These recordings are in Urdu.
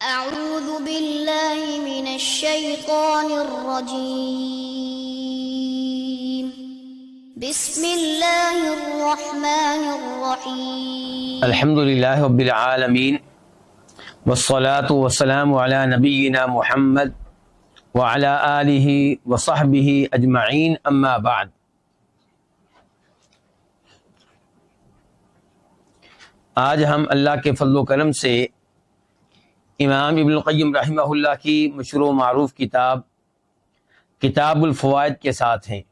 أعوذ بالله من الشيطان الرجيم بسم الله الرحمن الرحيم الحمد للہ رب العالمین والصلاة والسلام علی نبینا محمد وعلی آلہ وصحبہ اجمعین اما بعد۔ آج ہم اللہ کے فضل و کرم سے امام ابن القیم رحمہ اللہ کی مشہور و معروف کتاب الفوائد کے ساتھ ہیں،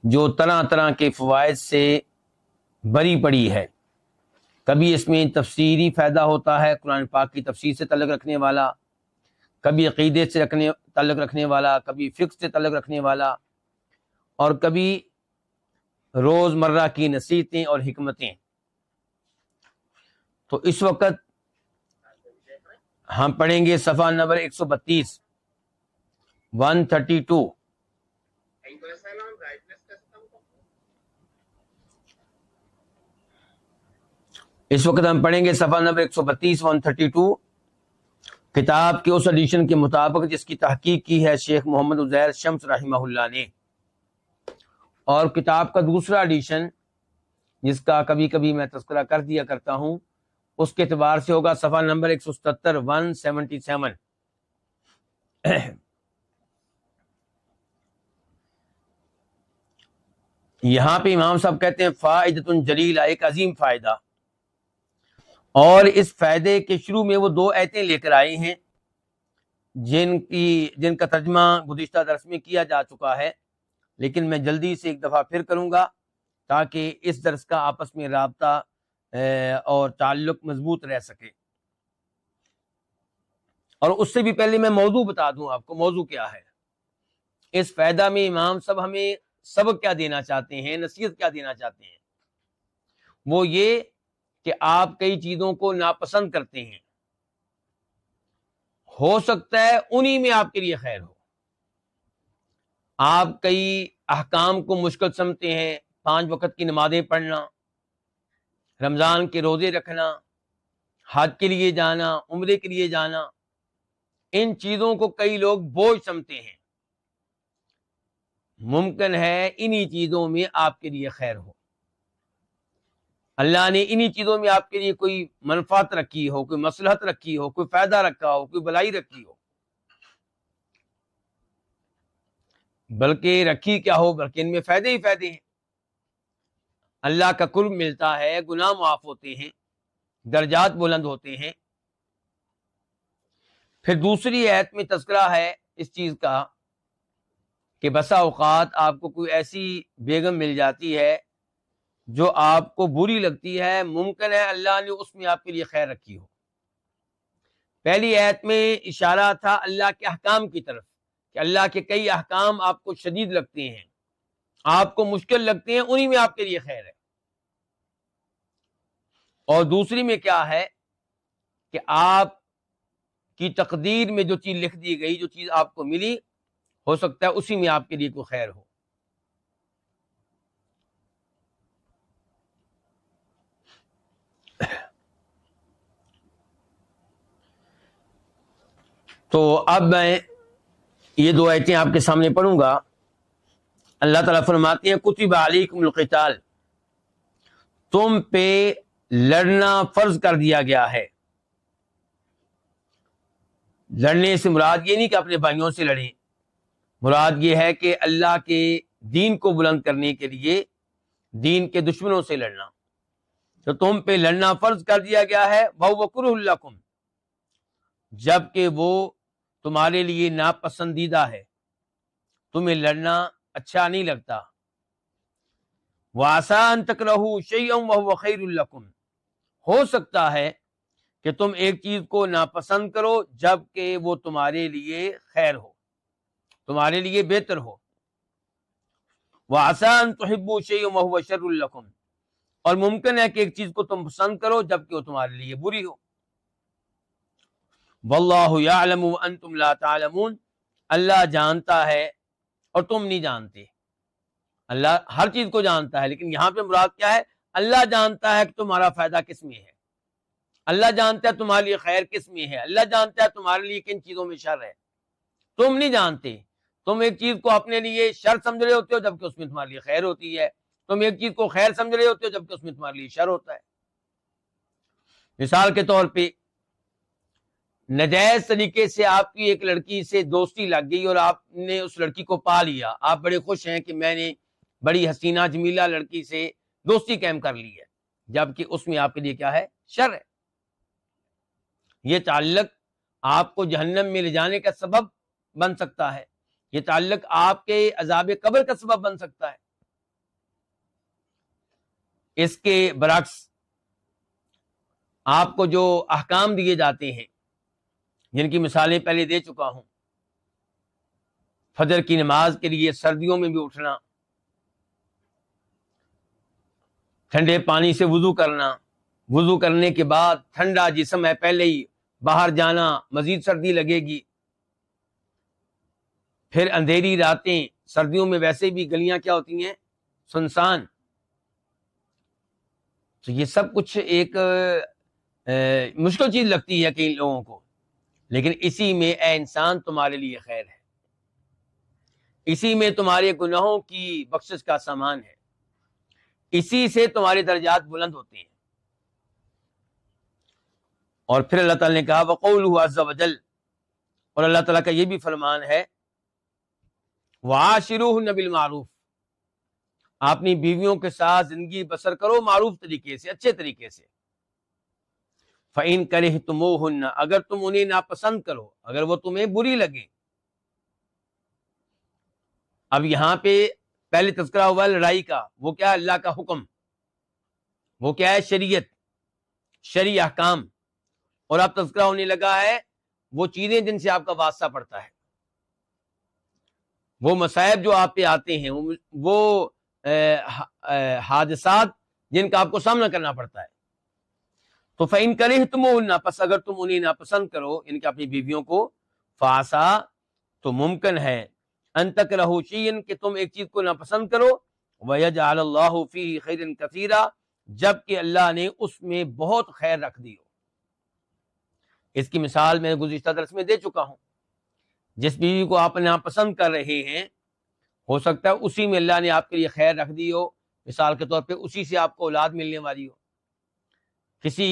جو طرح طرح کے فوائد سے بری پڑی ہے۔ کبھی اس میں تفسیری فائدہ ہوتا ہے، قرآن پاک کی تفسیر سے تعلق رکھنے والا، کبھی عقیدے سے تعلق رکھنے والا، کبھی فقہ سے تعلق رکھنے والا، اور کبھی روز مرہ کی نصیحتیں اور حکمتیں۔ تو اس وقت ہم پڑھیں گے صفحہ نمبر 132 132۔ اس وقت ہم پڑھیں گے صفحہ نمبر 132 132، کتاب کے اس ایڈیشن کے مطابق جس کی تحقیق کی ہے شیخ محمد عزیر شمس رحمہ اللہ نے، اور کتاب کا دوسرا ایڈیشن جس کا کبھی کبھی میں تذکرہ کر دیا کرتا ہوں، اس کے اعتبار سے ہوگا صفحہ نمبر 177 177۔ یہاں پہ امام صاحب کہتے ہیں فائدۃ جلیلہ، ایک عظیم فائدہ، اور اس فائدے کے شروع میں وہ دو آیتیں لے کر آئے ہیں جن کا ترجمہ گزشتہ درس میں کیا جا چکا ہے، لیکن میں جلدی سے ایک دفعہ پھر کروں گا تاکہ اس درس کا آپس میں رابطہ اور تعلق مضبوط رہ سکے۔ اور اس سے بھی پہلے میں موضوع بتا دوں آپ کو، موضوع کیا ہے۔ اس فائدہ میں امام صاحب ہمیں سبق کیا دینا چاہتے ہیں، نصیحت کیا دینا چاہتے ہیں، وہ یہ کہ آپ کئی چیزوں کو ناپسند کرتے ہیں، ہو سکتا ہے انہی میں آپ کے لیے خیر ہو۔ آپ کئی احکام کو مشکل سمجھتے ہیں، 5 وقت کی نمازیں پڑھنا، رمضان کے روزے رکھنا، حج کے لیے جانا، عمرے کے لیے جانا، ان چیزوں کو کئی لوگ بوجھ سمجھتے ہیں۔ ممکن ہے انہی چیزوں میں آپ کے لیے خیر ہو، اللہ نے انہی چیزوں میں آپ کے لیے کوئی منفعت رکھی ہو، کوئی مصلحت رکھی ہو، کوئی فائدہ رکھا ہو، کوئی بلائی رکھی ہو، بلکہ رکھی کیا ہو، بلکہ ان میں فائدے ہی فائدے ہیں۔ اللہ کا قرب ملتا ہے، گناہ معاف ہوتے ہیں، درجات بلند ہوتے ہیں۔ پھر دوسری آیت میں تذکرہ ہے اس چیز کا کہ بسا اوقات آپ کو کوئی ایسی بیگم مل جاتی ہے جو آپ کو بری لگتی ہے، ممکن ہے اللہ نے اس میں آپ کے لیے خیر رکھی ہو۔ پہلی آیت میں اشارہ تھا اللہ کے احکام کی طرف کہ اللہ کے کئی احکام آپ کو شدید لگتے ہیں، آپ کو مشکل لگتے ہیں، انہی میں آپ کے لیے خیر ہے۔ اور دوسری میں کیا ہے کہ آپ کی تقدیر میں جو چیز لکھ دی گئی، جو چیز آپ کو ملی، ہو سکتا ہے اسی میں آپ کے لیے کوئی خیر ہو۔ تو اب میں یہ دو آیتیں آپ کے سامنے پڑھوں گا۔ اللہ تعالیٰ فرماتے ہیں کتب علیکم القتال، تم پہ لڑنا فرض کر دیا گیا ہے۔ لڑنے سے مراد یہ نہیں کہ اپنے بھائیوں سے لڑیں، مراد یہ ہے کہ اللہ کے دین کو بلند کرنے کے لیے دین کے دشمنوں سے لڑنا۔ تو تم پہ لڑنا فرض کر دیا گیا ہے، وَهُوَ كُرْهٌ لَكُمْ، جبکہ وہ تمہارے لیے ناپسندیدہ ہے، تمہیں لڑنا اچھا نہیں لگتا۔ وَعَسَىٰ أَن تَكْرَهُوا شَيْئًا وَهُوَ خَيْرٌ لَكُمْ، ہو سکتا ہے کہ تم ایک چیز کو ناپسند کرو جبکہ وہ تمہارے لیے خیر ہو، تمہارے لیے بہتر ہو۔ وَعَسَىٰ أَن تُحِبُّوا شَيْئًا وَهُوَ شَرٌّ لَكُمْ، اور ممکن ہے کہ ایک چیز کو تم پسند کرو جبکہ وہ تمہارے لیے بری ہو۔ وَاللَّهُ يَعْلَمُ وَأَنْتُمْ لَا تَعْلَمُونَ، اللہ جانتا ہے اور تم نہیں جانتے۔ اللہ ہر چیز کو جانتا ہے، لیکن یہاں پہ مراد کیا ہے؟ اللہ جانتا ہے کہ تمہارا فائدہ کس میں ہے، اللہ جانتا ہے تمہارے لیے خیر کس میں ہے، اللہ جانتا ہے تمہارے لیے کن چیزوں میں شر ہے، تم نہیں جانتے۔ تم ایک چیز کو اپنے لیے شر سمجھ رہے ہوتے ہو جبکہ اس میں تمہارے لیے خیر ہوتی ہے، تم ایک چیز کو خیر سمجھ رہے ہوتے ہو جبکہ اس میں تمہارے لیے شر ہوتا ہے۔ مثال کے طور پہ ناجائز طریقے سے آپ کی ایک لڑکی سے دوستی لگ گئی اور آپ نے اس لڑکی کو پا لیا، آپ بڑے خوش ہیں کہ میں نے بڑی حسینہ جمیلہ لڑکی سے دوستی قائم کر لی ہے، جبکہ اس میں آپ کے لیے کیا ہے؟ شر ہے۔ یہ تعلق آپ کو جہنم میں لے جانے کا سبب بن سکتا ہے، یہ تعلق آپ کے عذاب قبر کا سبب بن سکتا ہے۔ اس کے برعکس آپ کو جو احکام دیے جاتے ہیں، جن کی مثالیں پہلے دے چکا ہوں، فجر کی نماز کے لیے سردیوں میں بھی اٹھنا، ٹھنڈے پانی سے وضو کرنا، وضو کرنے کے بعد ٹھنڈا جسم ہے پہلے ہی باہر جانا، مزید سردی لگے گی، پھر اندھیری راتیں، سردیوں میں ویسے بھی گلیاں کیا ہوتی ہیں؟ سنسان۔ تو یہ سب کچھ ایک مشکل چیز لگتی ہے کئی لوگوں کو، لیکن اسی میں اے انسان تمہارے لیے خیر ہے، اسی میں تمہارے گناہوں کی بخشش کا سامان ہے، اسی سے تمہارے درجات بلند ہوتے ہیں۔ اور پھر اللہ تعالیٰ نے کہا وَقَوْلُهُ عَزَّ وَجَلَّ، اور اللہ تعالیٰ کا یہ بھی فرمان ہے وَعَاشِرُوهُنَّ بِالْمَعْرُوفِ، اپنی بیویوں کے ساتھ زندگی بسر کرو معروف طریقے سے، اچھے طریقے سے۔ فَإِن كَرِهْتُمُوهُنَّ، اگر تم انہیں ناپسند کرو، اگر وہ تمہیں بری لگے۔ اب یہاں پہ پہلے تذکرہ ہوا لڑائی کا، وہ کیا ہے؟ اللہ کا حکم، وہ کیا ہے؟ شریعت، شرعی احکام، اور اب تذکرہ ہونے لگا ہے وہ چیزیں جن سے آپ کا واسطہ پڑتا ہے، وہ مصائب جو آپ پہ آتے ہیں، وہ حادثات جن کا آپ کو سامنا کرنا پڑتا ہے۔ تو فَإِن كَرِهْتُمُوهُنَّ، پس اگر تم انہیں ناپسند کرو، ان کے اپنی بیویوں کو، فَعَسَىٰ، تو ممکن ہے، أَن تَكْرَهُوا شَيْئًا، کہ تم ایک چیز کو ناپسند کرو، وَيَجْعَلَ اللَّهُ فِيهِ خَيْرًا كَثِيرًا، جبکہ اللہ نے اس میں بہت خیر رکھ دی ہو۔ اس کی مثال میں گزشتہ درس میں دے چکا ہوں، جس بیوی کو آپ ناپسند کر رہے ہیں، ہو سکتا ہے اسی میں اللہ نے آپ کے لیے خیر رکھ دی ہو، مثال کے طور پہ اسی سے آپ کو اولاد ملنے والی ہو۔ کسی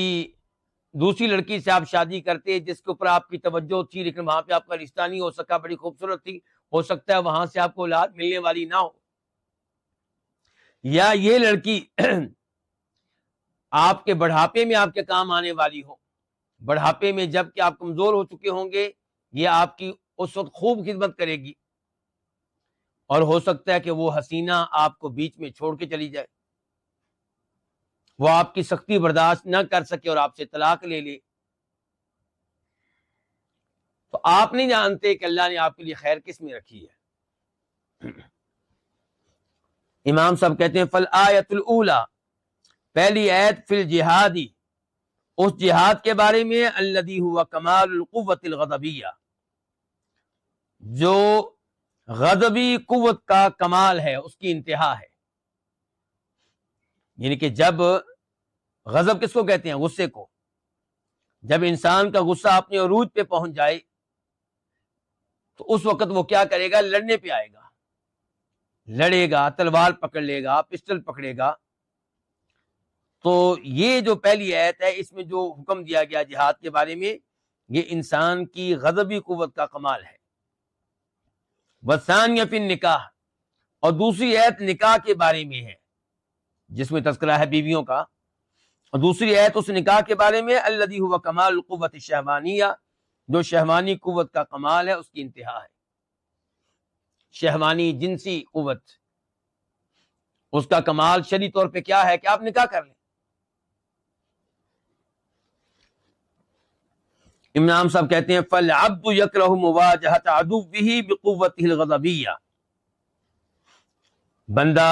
دوسری لڑکی سے آپ شادی کرتے جس کے اوپر آپ کی توجہ تھی لیکن وہاں پہ آپ کا رشتہ نہیں ہو سکا، بڑی خوبصورت تھی، ہو سکتا ہے وہاں سے آپ کو اولاد ملنے والی نہ ہو۔ یا یہ لڑکی آپ کے بڑھاپے میں آپ کے کام آنے والی ہو، بڑھاپے میں جب کہ آپ کمزور ہو چکے ہوں گے، یہ آپ کی اس وقت خوب خدمت کرے گی، اور ہو سکتا ہے کہ وہ حسینہ آپ کو بیچ میں چھوڑ کے چلی جائے، وہ آپ کی سختی برداشت نہ کر سکے اور آپ سے طلاق لے لے۔ تو آپ نہیں جانتے کہ اللہ نے آپ کے لیے خیر کس میں رکھی ہے۔ امام صاحب کہتے ہیں فالآیۃ الاولیٰ، پہلی آیت فی الجہاد، اس جہاد کے بارے میں، الذی ہوا کمال القوت الغضبیہ، جو غضبی قوت کا کمال ہے، اس کی انتہا ہے۔ یعنی کہ جب غضب کس کو کہتے ہیں؟ غصے کو۔ جب انسان کا غصہ اپنے عروج پہ پہنچ جائے تو اس وقت وہ کیا کرے گا؟ لڑنے پہ آئے گا، لڑے گا، تلوار پکڑ لے گا، پسٹل پکڑے گا۔ تو یہ جو پہلی آیت ہے، اس میں جو حکم دیا گیا جہاد کے بارے میں، یہ انسان کی غضبی قوت کا کمال ہے۔ وَالثَّانِيَةُ فِي النِّكَاحِ، اور دوسری آیت نکاح کے بارے میں ہے، جس میں تذکرہ ہے بیویوں کا، اور دوسری آیت اس نکاح کے بارے میں، الذی ہوا کمال القوت الشہوانیہ، جو شہوانی قوت کا کمال ہے، اس کی انتہا ہے۔ شہوانی جنسی قوت، اس کا کمال شرعی طور پہ کیا ہے؟ کہ آپ نکاح کر لیں۔ امام صاحب کہتے ہیں فَالْعَبْدُ يَكْرَهُ مُوَاجَهَةَ عَدُوِّهِ بِقُوَّتِهِ الْغَضَبِيَّةِ، بندہ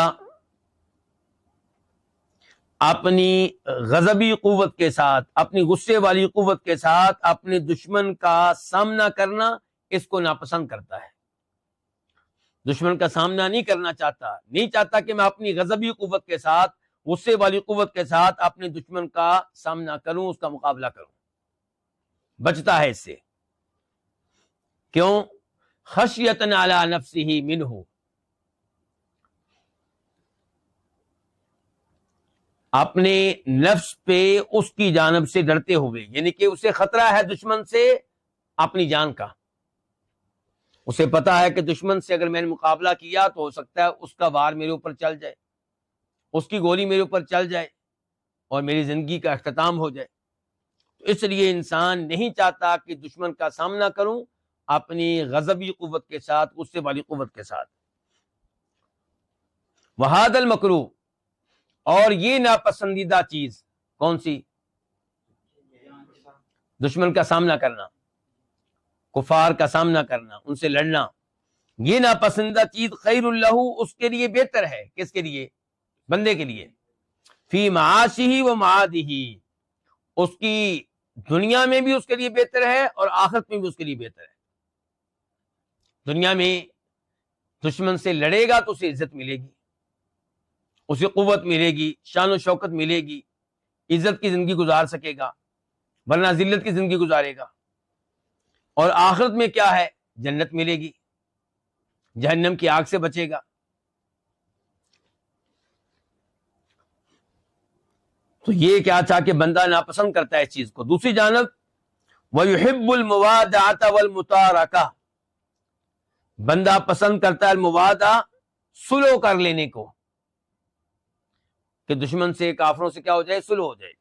اپنی غضبی قوت کے ساتھ، اپنی غصے والی قوت کے ساتھ اپنے دشمن کا سامنا کرنا، اس کو ناپسند کرتا ہے۔ دشمن کا سامنا نہیں کرنا چاہتا، نہیں چاہتا کہ میں اپنی غضبی قوت کے ساتھ غصے والی قوت کے ساتھ اپنے دشمن کا سامنا کروں، اس کا مقابلہ کروں، بچتا ہے اس سے. کیوں؟ خشیۃ علی نفسہ منہ، اپنے نفس پہ اس کی جانب سے ڈرتے ہوئے، یعنی کہ اسے خطرہ ہے دشمن سے اپنی جان کا. اسے پتا ہے کہ دشمن سے اگر میں نے مقابلہ کیا تو ہو سکتا ہے اس کا وار میرے اوپر چل جائے، اس کی گولی میرے اوپر چل جائے اور میری زندگی کا اختتام ہو جائے. تو اس لیے انسان نہیں چاہتا کہ دشمن کا سامنا کروں اپنی غضبی قوت کے ساتھ، غصے والی قوت کے ساتھ. وہذا المکروہ، اور یہ ناپسندیدہ چیز کون سی؟ دشمن کا سامنا کرنا، کفار کا سامنا کرنا، ان سے لڑنا، یہ ناپسندیدہ چیز خیر اللہ، اس کے لیے بہتر ہے. کس کے لیے؟ بندے کے لیے. فی معاشہ و معادہ، اس کی دنیا میں بھی اس کے لیے بہتر ہے اور آخرت میں بھی اس کے لیے بہتر ہے. دنیا میں دشمن سے لڑے گا تو اسے عزت ملے گی، اسے قوت ملے گی، شان و شوکت ملے گی، عزت کی زندگی گزار سکے گا، ورنہ ذلت کی زندگی گزارے گا. اور آخرت میں کیا ہے؟ جنت ملے گی، جہنم کی آگ سے بچے گا. تو یہ کیا تھا کہ بندہ ناپسند کرتا ہے اس چیز کو. دوسری جانب وَيُحِبُّ الْمُوَادَعَةَ وَالْمُتَارَكَةَ، بندہ پسند کرتا ہے الموادہ، سلو کر لینے کو، کہ دشمن سے، کافروں سے کیا ہو جائے؟ سلو ہو جائے.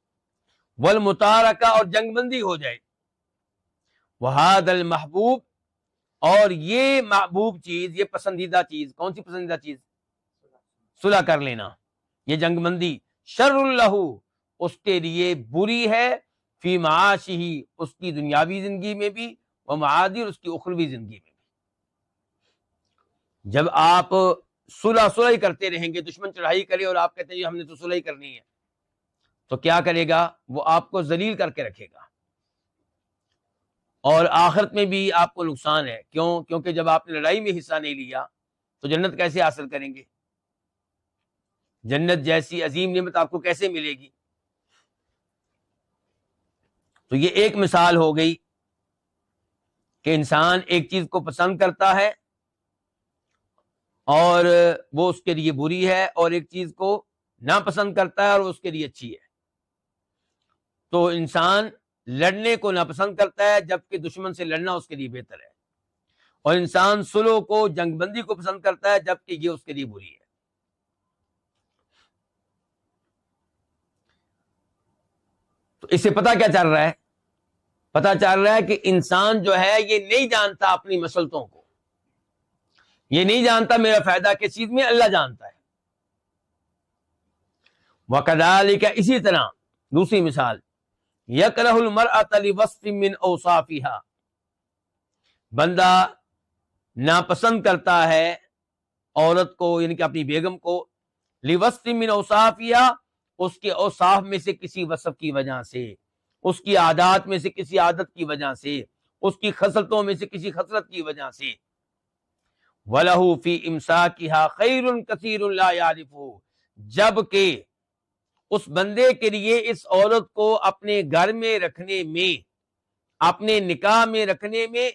والمتارکہ، اور جنگ بندی ہو جائے. وہذا المحبوب، اور یہ محبوب چیز، یہ پسندیدہ چیز، کون سی پسندیدہ چیز؟ صلح کر لینا، یہ جنگ بندی. شر اللہ، اس کے لیے بری ہے، فی معاشہ، اس کی دنیاوی زندگی میں بھی، ومعادی، اس کی اخروی زندگی میں بھی. جب آپ صلح ہی کرتے رہیں گے، دشمن چڑھائی کرے اور آپ کہتے ہیں ہم نے تو صلح ہی کرنی ہے، تو کیا کرے گا؟ وہ آپ کو ذلیل کر کے رکھے گا، اور آخرت میں بھی آپ کو نقصان ہے. کیوں؟ کیونکہ جب آپ نے لڑائی میں حصہ نہیں لیا تو جنت کیسے حاصل کریں گے؟ جنت جیسی عظیم نعمت آپ کو کیسے ملے گی؟ تو یہ ایک مثال ہو گئی کہ انسان ایک چیز کو پسند کرتا ہے اور وہ اس کے لیے بری ہے، اور ایک چیز کو ناپسند کرتا ہے اور وہ اس کے لیے اچھی ہے. تو انسان لڑنے کو ناپسند کرتا ہے جبکہ دشمن سے لڑنا اس کے لیے بہتر ہے، اور انسان صلح کو، جنگ بندی کو پسند کرتا ہے جبکہ یہ اس کے لیے بری ہے. تو اس سے پتہ کیا چل رہا ہے؟ پتہ چل رہا ہے کہ انسان جو ہے یہ نہیں جانتا اپنی مصلحتوں کو، یہ نہیں جانتا میرا فائدہ کس چیز میں، اللہ جانتا ہے. وَكَذَلِكَ، اسی طرح دوسری مثال، يَكْرَهُ الْمَرْأَةَ لِوَصْفٍ مِّنْ أَوْصَافِهَا، بندہ ناپسند کرتا ہے عورت کو، یعنی کہ اپنی بیگم کو، لِوَصْفٍ مِّنْ أَوْصَافِهَا، اس کے اوصاف میں سے کسی وصف کی وجہ سے، اس کی عادات میں سے کسی عادت کی وجہ سے، اس کی خصلتوں میں سے کسی خصلت کی وجہ سے. وَلَهُ فِي إِمْسَاكِهَا خَيْرٌ كَثِيرٌ لَا يَعْرِفُهُ، جبکہ اس بندے کے لیے اس عورت کو اپنے گھر میں رکھنے میں، اپنے نکاح میں رکھنے میں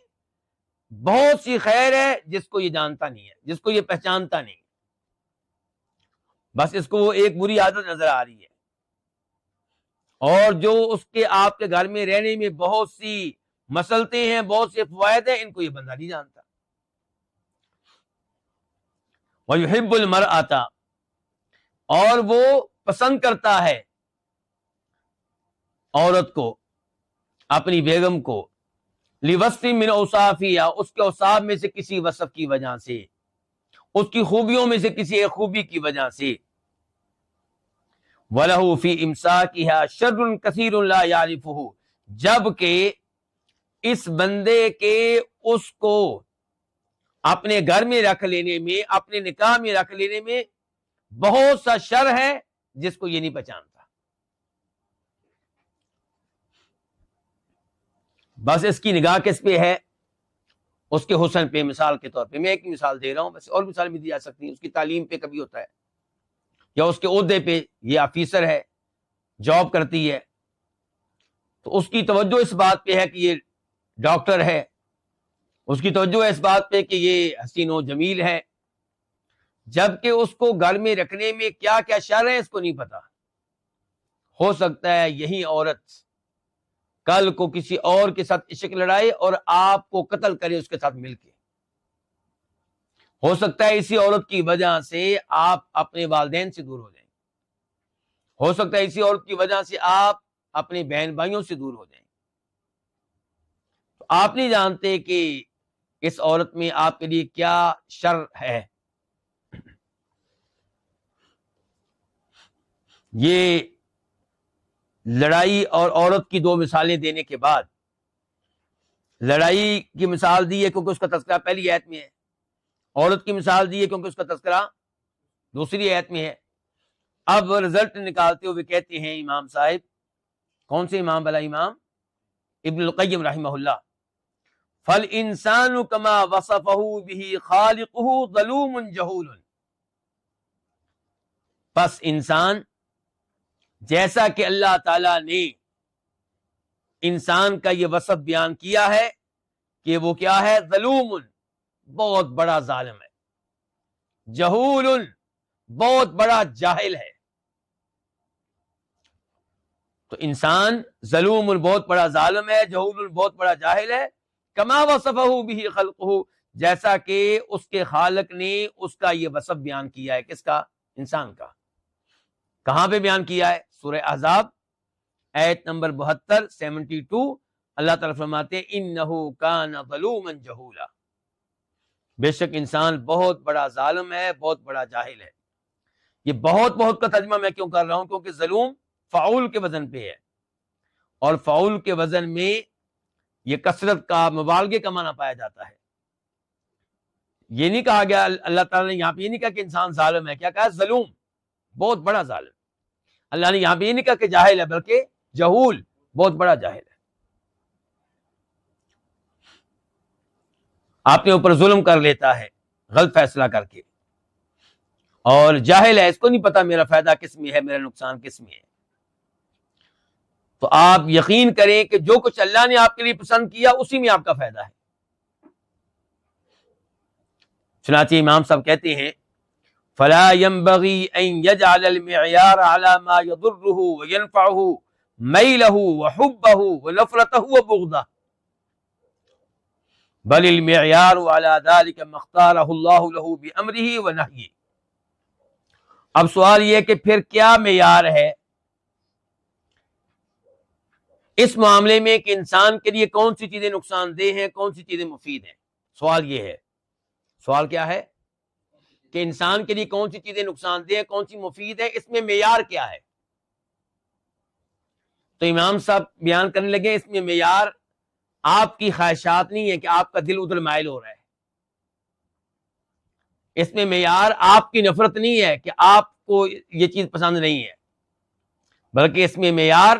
بہت سی خیر ہے جس کو یہ جانتا نہیں ہے، جس کو یہ پہچانتا نہیں، بس اس کو وہ ایک بری عادت نظر آ رہی ہے. اور جو اس کے آپ کے گھر میں رہنے میں بہت سی مصلحتیں ہیں، بہت سے فوائد ہیں، ان کو یہ بندہ نہیں جانتا. وَيُحِبُّ الْمَرْأَةَ، اور وہ پسند کرتا ہے عورت کو، اپنی بیگم کو، لِوَصْفٍ مِّنْ أَوْصَافِهَا، اس کے اوصاف میں سے کسی وصف کی وجہ سے، اس کی خوبیوں میں سے کسی ایک خوبی کی وجہ سے. وَلَهُ فِي إِمْسَاكِهَا شَرٌّ كَثِيرٌ لَا يَعْرِفُهُ، جبکہ اس بندے کے اس کو اپنے گھر میں رکھ لینے میں، اپنے نکاح میں رکھ لینے میں بہت سا شر ہے جس کو یہ نہیں پہچانتا. بس اس کی نگاہ کس پہ ہے؟ اس کے حسن پہ. مثال کے طور پہ میں ایک مثال دے رہا ہوں، بس اور مثال بھی دی جا سکتی ہے. اس کی تعلیم پہ کبھی ہوتا ہے، یا اس کے عہدے پہ یہ آفیسر ہے، جاب کرتی ہے، تو اس کی توجہ اس بات پہ ہے کہ یہ ڈاکٹر ہے، اس کی توجہ اس بات پہ کہ یہ حسین و جمیل ہے، جبکہ اس کو گھر میں رکھنے میں کیا کیا شر ہے اس کو نہیں پتا۔ ہو سکتا ہے یہی عورت کل کو کسی اور کے ساتھ عشق لڑائے اور آپ کو قتل کرے اس کے ساتھ مل کے۔ ہو سکتا ہے اسی عورت کی وجہ سے آپ اپنے والدین سے دور ہو جائیں، ہو سکتا ہے اسی عورت کی وجہ سے آپ اپنے بہن بھائیوں سے دور ہو جائیں۔ تو آپ نہیں جانتے کہ اس عورت میں آپ کے لیے کیا شر ہے۔ یہ لڑائی اور عورت کی دو مثالیں دینے کے بعد، لڑائی کی مثال دی ہے کیونکہ اس کا تذکرہ پہلی آیت میں ہے، عورت کی مثال دی ہے کیونکہ اس کا تذکرہ دوسری آیت میں ہے۔ اب رزلٹ نکالتے ہوئے کہتے ہیں امام صاحب، کون سے امام؟ بلا امام ابن القیم رحمہ اللہ، فَالْإِنسَانُ كَمَا وَصَفَهُ بِهِ خَالِقُهُ ظَلُومٌ جَهُولٌ، پس انسان جیسا کہ اللہ تعالیٰ نے انسان کا یہ وصف بیان کیا ہے کہ وہ کیا ہے؟ ظلوم، بہت بڑا ظالم ہے، جہول، بہت بڑا جاہل ہے۔ تو انسان ظلوم، بہت بڑا ظالم ہے، جہول، بہت بڑا جاہل ہے، کما وصفہ بہ خلقہ، جیسا کہ اس کے خالق نے اس کا یہ وصف بیان کیا ہے۔ کس کا؟ انسان کا۔ کہاں پہ بیان کیا ہے؟ سورہ احزاب آیت نمبر 72 72، اللہ تعالیٰ فرماتے ہیں انہ کان ظلوما جہولا، بے شک انسان بہت بڑا ظالم ہے، بہت بڑا جاہل ہے۔ یہ بہت کا ترجمہ میں کیوں کر رہا ہوں؟ کیونکہ ظلوم فعول کے وزن پہ ہے، اور فعول کے وزن میں یہ کثرت کا، مبالغے کا معنی پایا جاتا ہے۔ یہ نہیں کہا گیا، اللہ تعالیٰ نے یہاں پہ یہ نہیں کہا کہ انسان ظالم ہے، کیا کہا؟ ظلوم، بہت بڑا ظالم۔ اللہ نے یہاں پہ یہ نہیں کہا کہ جاہل ہے، بلکہ جہول، بہت بڑا جاہل ہے۔ آپ نے اوپر ظلم کر لیتا ہے غلط فیصلہ کر کے، اور جاہل ہے، اس کو نہیں پتا میرا فائدہ کس میں ہے، میرا نقصان کس میں ہے۔ تو آپ یقین کریں کہ جو کچھ اللہ نے آپ کے لیے پسند کیا اسی میں آپ کا فائدہ ہے۔ چنانچہ امام صاحب کہتے ہیں فلا ينبغي ان يجعل المعيار على ما يضره وينفعه ميله وحبه ونفرته وبغضه، بل المعيار على ذلك ما اختاره الله له بامره ونهيه۔ اب سوال یہ کہ پھر کیا معیار ہے اس معاملے میں کہ انسان کے لیے کون سی چیزیں نقصان دہ ہیں، کون سی چیزیں مفید ہیں؟ سوال یہ ہے، سوال کیا ہے کہ انسان کے لیے کون سی چیزیں نقصان دہ ہیں، کون سی مفید ہے، اس میں معیار کیا ہے؟ تو امام صاحب بیان کرنے لگے اس میں معیار آپ کی خواہشات نہیں ہے کہ آپ کا دل ادھر مائل ہو رہا ہے، اس میں معیار آپ کی نفرت نہیں ہے کہ آپ کو یہ چیز پسند نہیں ہے، بلکہ اس میں معیار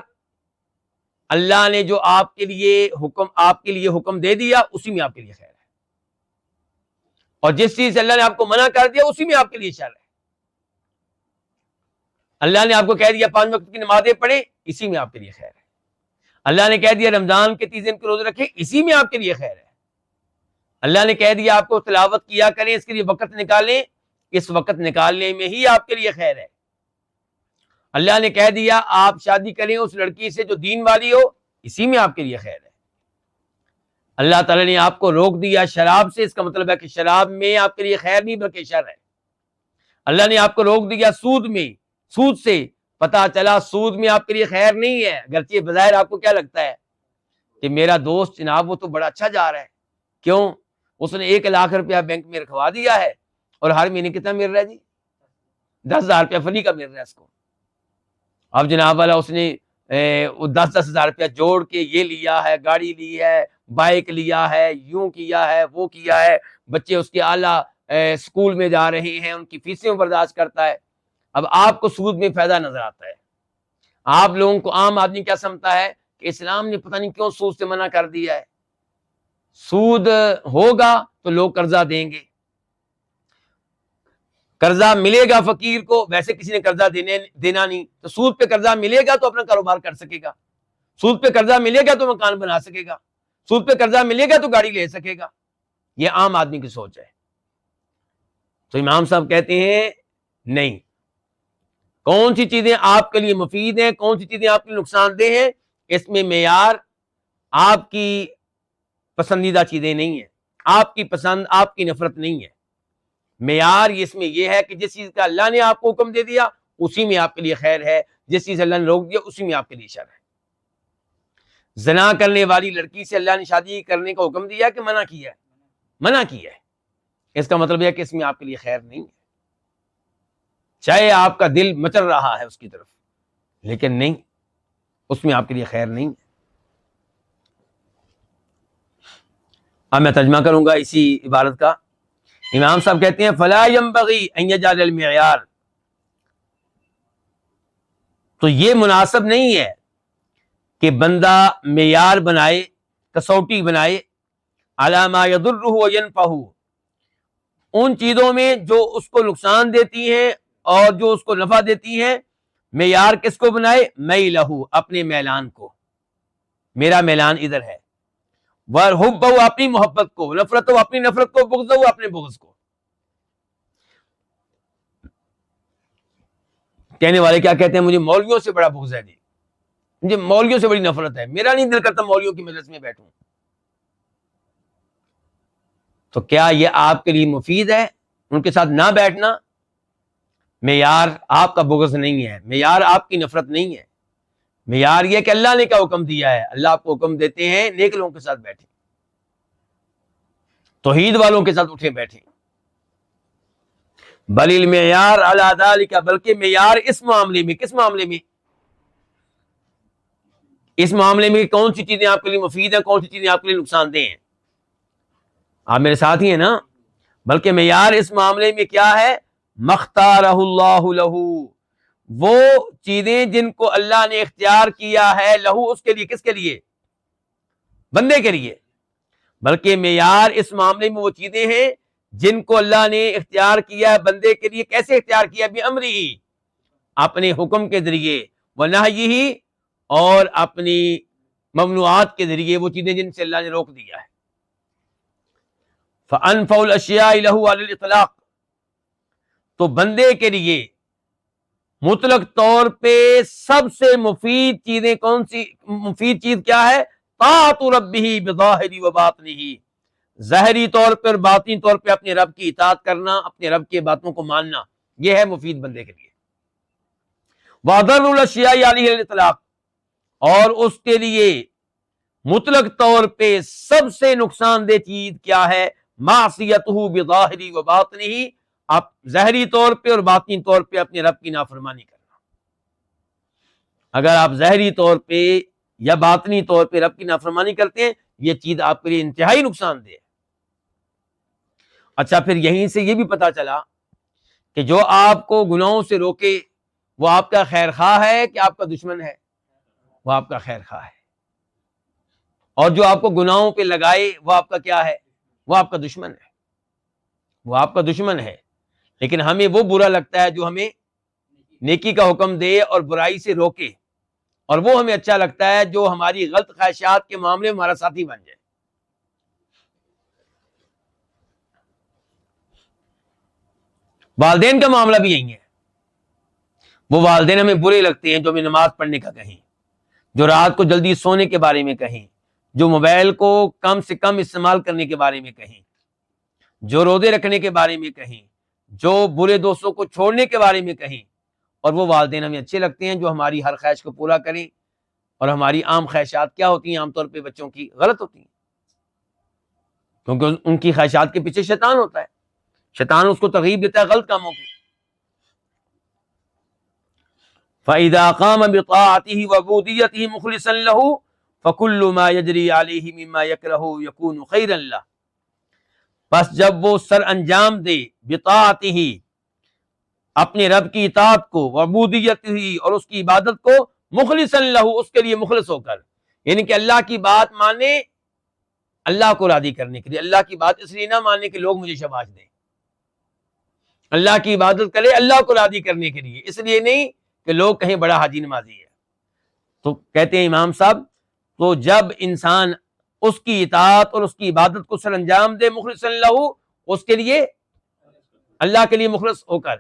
اللہ نے جو آپ کے لیے حکم دے دیا اسی میں آپ کے لیے خیر ہے، اور جس چیز سے اللہ نے آپ کو منع کر دیا اسی میں آپ کے لیے شر ہے۔ اللہ نے آپ کو کہہ دیا 5 وقت کی نمازیں پڑھیں، اسی میں آپ کے لیے خیر ہے۔ اللہ نے کہہ دیا رمضان کے 30 دن کے روزے رکھیں، اسی میں آپ کے لیے خیر ہے۔ اللہ نے کہہ دیا آپ کو تلاوت کیا کریں، اس کے لیے وقت نکالیں، اس وقت نکالنے میں ہی آپ کے لیے خیر ہے۔ اللہ نے کہہ دیا آپ شادی کریں اس لڑکی سے جو دین والی ہو، اسی میں آپ کے لیے خیر ہے۔ اللہ تعالیٰ نے آپ کو روک دیا شراب سے، اس کا مطلب ہے کہ شراب میں آپ کے لیے خیر نہیں بلکہ شر ہے۔ اللہ نے آپ کو روک دیا سود میں، سود سے پتا چلا سود میں آپ کے لیے خیر نہیں ہے، اگرچہ بظاہر آپ کو کیا لگتا ہے کہ میرا دوست جناب وہ تو بڑا اچھا جا رہا ہے، کیوں؟ اس نے 1 لاکھ روپیہ بینک میں رکھوا دیا ہے اور ہر مہینے کتنا مل رہا ہے جی؟ 10,000 روپیہ فری کا مل رہا ہے اس کو۔ اب جناب والا اس نے 10,000 روپیہ جوڑ کے یہ لیا ہے، گاڑی لی ہے، بائک لیا ہے، یوں کیا ہے، وہ کیا ہے، بچے اس کے اعلیٰ اسکول میں جا رہے ہیں، ان کی فیسیں برداشت کرتا ہے۔ اب آپ کو سود میں فائدہ نظر آتا ہے۔ آپ لوگوں کو، عام آدمی کیا سمجھتا ہے کہ اسلام نے پتہ نہیں کیوں سود سے منع کر دیا ہے، سود ہوگا تو لوگ قرضہ دیں گے۔ قرضہ ملے گا فقیر کو، ویسے کسی نے قرضہ دینا نہیں، تو سود پہ قرضہ ملے گا تو اپنا کاروبار کر سکے گا، سود پہ قرضہ ملے گا تو مکان بنا سکے گا، سود پہ قرضہ ملے گا تو گاڑی لے سکے گا. یہ عام آدمی کی سوچ ہے. تو امام صاحب کہتے ہیں نہیں، کون سی چیزیں آپ کے لیے مفید ہیں، کون سی چیزیں آپ کے لیے نقصان دہ ہیں، اس میں معیار آپ کی پسندیدہ چیزیں نہیں ہیں، آپ کی پسند آپ کی نفرت نہیں ہے. معیار اس میں یہ ہے کہ جس چیز کا اللہ نے آپ کو حکم دے دیا اسی میں آپ کے لیے خیر ہے، جس چیز اللہ نے روک دیا اسی میں آپ کے لیے شر ہے. زنا کرنے والی لڑکی سے اللہ نے شادی کرنے کا حکم دیا کہ منع کیا ہے؟ منع کیا ہے. اس کا مطلب یہ کہ اس میں آپ کے لیے خیر نہیں ہے، چاہے آپ کا دل مچل رہا ہے اس کی طرف، لیکن نہیں، اس میں آپ کے لیے خیر نہیں ہے. اب میں ترجمہ کروں گا اسی عبارت کا. امام صاحب کہتے ہیں فلا ينبغي ان يجعل المعیار، تو یہ مناسب نہیں ہے کہ بندہ معیار بنائے، کسوٹی بنائے، علی ما یضرہ وینفعہ، ان چیزوں میں جو اس کو نقصان دیتی ہیں اور جو اس کو نفع دیتی ہیں. معیار کس کو بنائے؟ میلہ، اپنے میلان کو، میرا میلان ادھر ہے. وحبہ، اپنی محبت کو، نفرت ہو اپنی نفرت کو، بغض ہو اپنے بغض کو. کہنے والے کیا کہتے ہیں؟ مجھے مولویوں سے بڑا بغض ہے جی، مجھے مولویوں سے بڑی نفرت ہے، میرا نہیں دل کرتا مولویوں کی مجلس میں بیٹھوں. تو کیا یہ آپ کے لیے مفید ہے ان کے ساتھ نہ بیٹھنا؟ معیار آپ کا بغض نہیں ہے، معیار آپ کی نفرت نہیں ہے. معیار یہ کہ اللہ نے کیا حکم دیا ہے، اللہ آپ کو حکم دیتے ہیں نیک لوگوں کے ساتھ بیٹھیں، توحید والوں کے ساتھ اٹھیں بیٹھیں. بل المعیار علی ذلک، بلکہ معیار اس معاملے میں، کس معاملے میں؟ اس معاملے میں کون سی چیزیں آپ کے لیے مفید ہیں، کون سی چیزیں آپ کے لیے نقصان دہ ہیں. آپ میرے ساتھ ہی ہیں نا؟ بلکہ معیار اس معاملے میں کیا ہے؟ مختارہ اللہ لہ، وہ چیزیں جن کو اللہ نے اختیار کیا ہے، لہو اس کے لیے، کس کے لیے؟ بندے کے لیے. بلکہ معیار اس معاملے میں وہ چیزیں ہیں جن کو اللہ نے اختیار کیا ہے بندے کے لیے. کیسے اختیار کیا؟ بِأَمْرِهِ، اپنے حکم کے ذریعے، وَنَهْيِهِ، اور اپنی ممنوعات کے ذریعے، وہ چیزیں جن سے اللہ نے روک دیا ہے. فَأَنْفَعُ الْأَشْيَاءِ لَهُ عَلَى الْإِطْلَاقِ، تو بندے کے لیے مطلق طور پہ سب سے مفید چیزیں کون سی؟ مفید چیز کیا ہے؟ طاعت ربہ بظاہر و باطنہ، ظاہری طور پر باطنی طور پہ اپنے رب کی اطاعت کرنا، اپنے رب کی باتوں کو ماننا، یہ ہے مفید بندے کے لیے. وَأَضَرُّ الْأَشْيَاءِ عَلَيْهِ الْإِطْلَاقِ، اور اس کے لیے مطلق طور پہ سب سے نقصان دہ چیز کیا ہے؟ معصیتہ بظاہر و باطنہ، آپ ظاہری طور پہ اور باطنی طور پہ اپنے رب کی نافرمانی کرنا. اگر آپ ظاہری طور پہ یا باطنی طور پہ رب کی نافرمانی کرتے ہیں، یہ چیز آپ کے لیے انتہائی نقصان دہ ہے. اچھا، پھر یہیں سے یہ بھی پتا چلا کہ جو آپ کو گناہوں سے روکے وہ آپ کا خیر خواہ ہے کہ آپ کا دشمن ہے؟ وہ آپ کا خیر خواہ ہے. اور جو آپ کو گناہوں پہ لگائے وہ آپ کا کیا ہے؟ وہ آپ کا دشمن ہے. وہ آپ کا دشمن ہے. لیکن ہمیں وہ برا لگتا ہے جو ہمیں نیکی کا حکم دے اور برائی سے روکے، اور وہ ہمیں اچھا لگتا ہے جو ہماری غلط خواہشات کے معاملے میں ہمارا ساتھی بن جائے. والدین کا معاملہ بھی یہی ہے. وہ والدین ہمیں برے لگتے ہیں جو ہمیں نماز پڑھنے کا کہیں، جو رات کو جلدی سونے کے بارے میں کہیں، جو موبائل کو کم سے کم استعمال کرنے کے بارے میں کہیں، جو روزے رکھنے کے بارے میں کہیں، جو برے دوستوں کو چھوڑنے کے بارے میں کہیں. اور وہ والدین ہمیں اچھے لگتے ہیں جو ہماری ہر خواہش کو پورا کریں. اور ہماری عام خواہشات کیا ہوتی ہیں؟ عام طور پہ بچوں کی غلط ہوتی ہیں، کیونکہ ان کی خواہشات کے پیچھے شیطان ہوتا ہے. شیطان اس کو ترغیب دیتا ہے غلط کاموں کی. فَإِذَا قَامَ بِطَاعَتِهِ وَعُبُودِيَّتِهِ مُخْلِصًا لَهُ فَكُلُّ مَا يَجْرِي عَلَيْهِ مِمَّا يَكْرَهُ يَكُونُ خَيْرًا لَهُ، پس جب وہ سر انجام دے بطاعتہ، اپنے رب کی اطاعت کو، وعبودیتہ، اور اس کی عبادت کو، مخلصا لہ، اس کے لیے مخلص ہو کر، یعنی کہ اللہ کی بات مانے اللہ کو راضی کرنے کے لیے، اللہ کی بات اس لیے نہ ماننے کہ لوگ مجھے شاباش دیں. اللہ کی عبادت کرے اللہ کو راضی کرنے کے لیے، اس لیے نہیں کہ لوگ کہیں بڑا حاجی نمازی ہے۔ تو کہتے ہیں امام صاحب، تو جب انسان اس کی اطاعت اور اس کی عبادت کو سر انجام دے مخلص اللہ، اس کے لیے اللہ کے لیے مخلص ہو کر،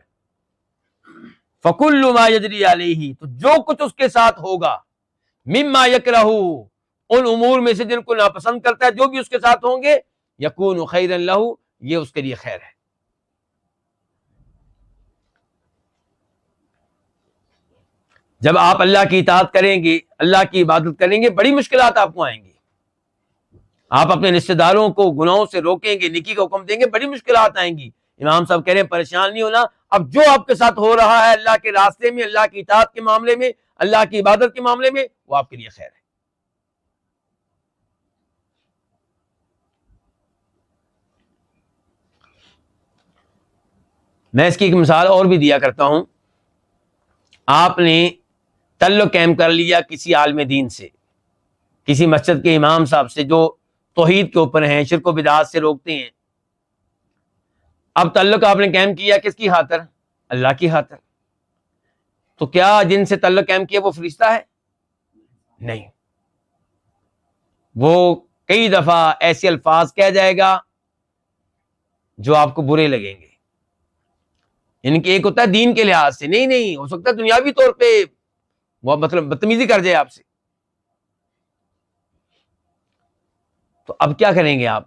فَكُلُّ مَا يَجْرِي عَلَيْهِ، تو جو کچھ اس کے ساتھ ہوگا، مما یکرہ، ان امور میں سے جن کو ناپسند کرتا ہے، جو بھی اس کے ساتھ ہوں گے، یکون خیرا لہ، یہ اس کے لیے خیر ہے۔ جب آپ اللہ کی اطاعت کریں گے، اللہ کی عبادت کریں گے، بڑی مشکلات آپ کو آئیں گی۔ آپ اپنے رشتہ داروں کو گناہوں سے روکیں گے، نیکی کا حکم دیں گے، بڑی مشکلات آئیں گی۔ امام صاحب کہہ رہے ہیں پریشان نہیں ہونا، اب جو آپ کے ساتھ ہو رہا ہے اللہ کے راستے میں، اللہ کی اطاعت کے معاملے میں، اللہ کی عبادت کے معاملے میں، وہ آپ کے لیے خیر ہے۔ میں اس کی ایک مثال اور بھی دیا کرتا ہوں۔ آپ نے تعلق قائم کر لیا کسی عالم دین سے، کسی مسجد کے امام صاحب سے جو توحید کے اوپر ہیں، شرک و بدعات سے روکتے ہیں۔ اب تعلق آپ نے قائم کیا کس کی خاطر؟ اللہ کی خاطر۔ تو کیا جن سے تعلق قائم کیا وہ فرشتہ ہے؟ نہیں، وہ کئی دفعہ ایسے الفاظ کہہ جائے گا جو آپ کو برے لگیں گے۔ ان کے ایک ہوتا ہے دین کے لحاظ سے، نہیں ہو سکتا دنیاوی طور پہ وہ مطلب بدتمیزی کر جائے آپ سے۔ تو اب کیا کریں گے آپ؟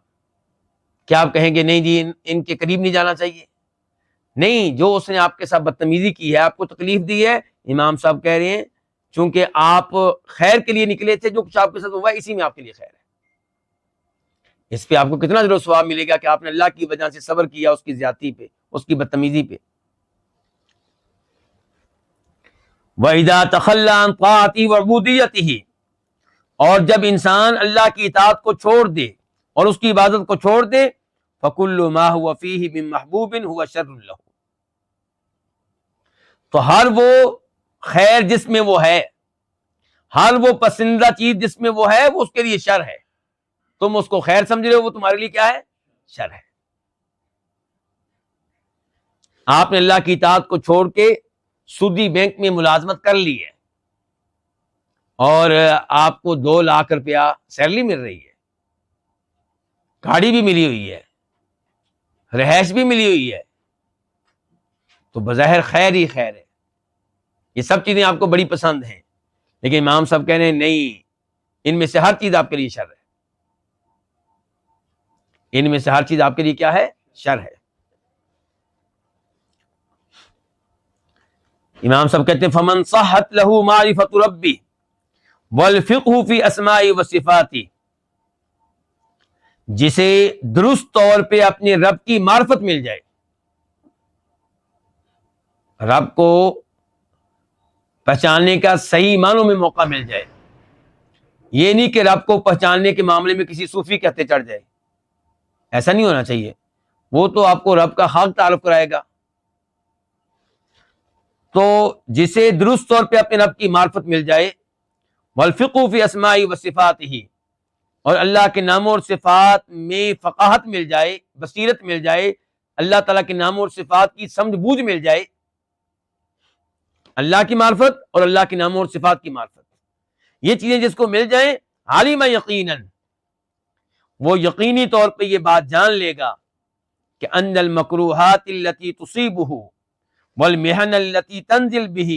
کیا آپ کہیں گے نہیں جی ان کے قریب نہیں جانا چاہیے؟ نہیں، جو اس نے آپ کے ساتھ بدتمیزی کی ہے، آپ کو تکلیف دی ہے، امام صاحب کہہ رہے ہیں چونکہ آپ خیر کے لیے نکلے تھے، جو کچھ آپ کے ساتھ ہوا ہے اسی میں آپ کے لیے خیر ہے۔ اس پہ آپ کو کتنا اجر و ثواب ملے گا کہ آپ نے اللہ کی وجہ سے صبر کیا اس کی زیادتی پہ، اس کی بدتمیزی پہ۔ وَإِذَا تَخَلَّى عَنْ طَاعَتِهِ وَعُبُودِيَّتِهِ، اور جب انسان اللہ کی اطاعت کو چھوڑ دے اور اس کی عبادت کو چھوڑ دے، فَكُلُّ مَا هُوَ فِيهِ مِن مَحْبُوبٍ هُوَ شَرٌّ لَهُ، تو ہر وہ خیر جس میں وہ ہے، ہر وہ پسندیدہ چیز جس میں وہ ہے، وہ اس کے لیے شر ہے۔ تم اس کو خیر سمجھ رہے ہو، وہ تمہارے لیے کیا ہے؟ شر ہے۔ آپ نے اللہ کی اطاعت کو چھوڑ کے سودی بینک میں ملازمت کر لی ہے اور آپ کو 2 لاکھ روپیہ سیلری مل رہی ہے، گاڑی بھی ملی ہوئی ہے، رہائش بھی ملی ہوئی ہے، تو بظاہر خیر ہی خیر ہے، یہ سب چیزیں آپ کو بڑی پسند ہیں، لیکن امام صاحب کہہ رہے ہیں نہیں، ان میں سے ہر چیز آپ کے لیے شر ہے، ان میں سے ہر چیز آپ کے لیے کیا ہے؟ شر ہے۔ امام صاحب کہتے ہیں فمن صحت له معرفت ربی والفقہ فی اسماء و صفاتی، جسے درست طور پہ اپنے رب کی معرفت مل جائے، رب کو پہچاننے کا صحیح معنوں میں موقع مل جائے، یہ نہیں کہ رب کو پہچاننے کے معاملے میں کسی صوفی کے ہتھے چڑھ جائے، ایسا نہیں ہونا چاہیے، وہ تو آپ کو رب کا خاک تعارف کرائے گا۔ تو جسے درست طور پہ اپنے رب کی معرفت مل جائے، والفقہ فی اسماء و صفاتہ، اور اللہ کے ناموں اور صفات میں فقاہت مل جائے، بصیرت مل جائے، اللہ تعالیٰ کے ناموں اور صفات کی سمجھ بوجھ مل جائے، اللہ کی معرفت اور اللہ کے ناموں اور صفات کی معرفت، یہ چیزیں جس کو مل جائیں، عالم یقیناً، وہ یقینی طور پہ یہ بات جان لے گا کہ ان المکروہات التي تصیبہ والمحن التي تنزل به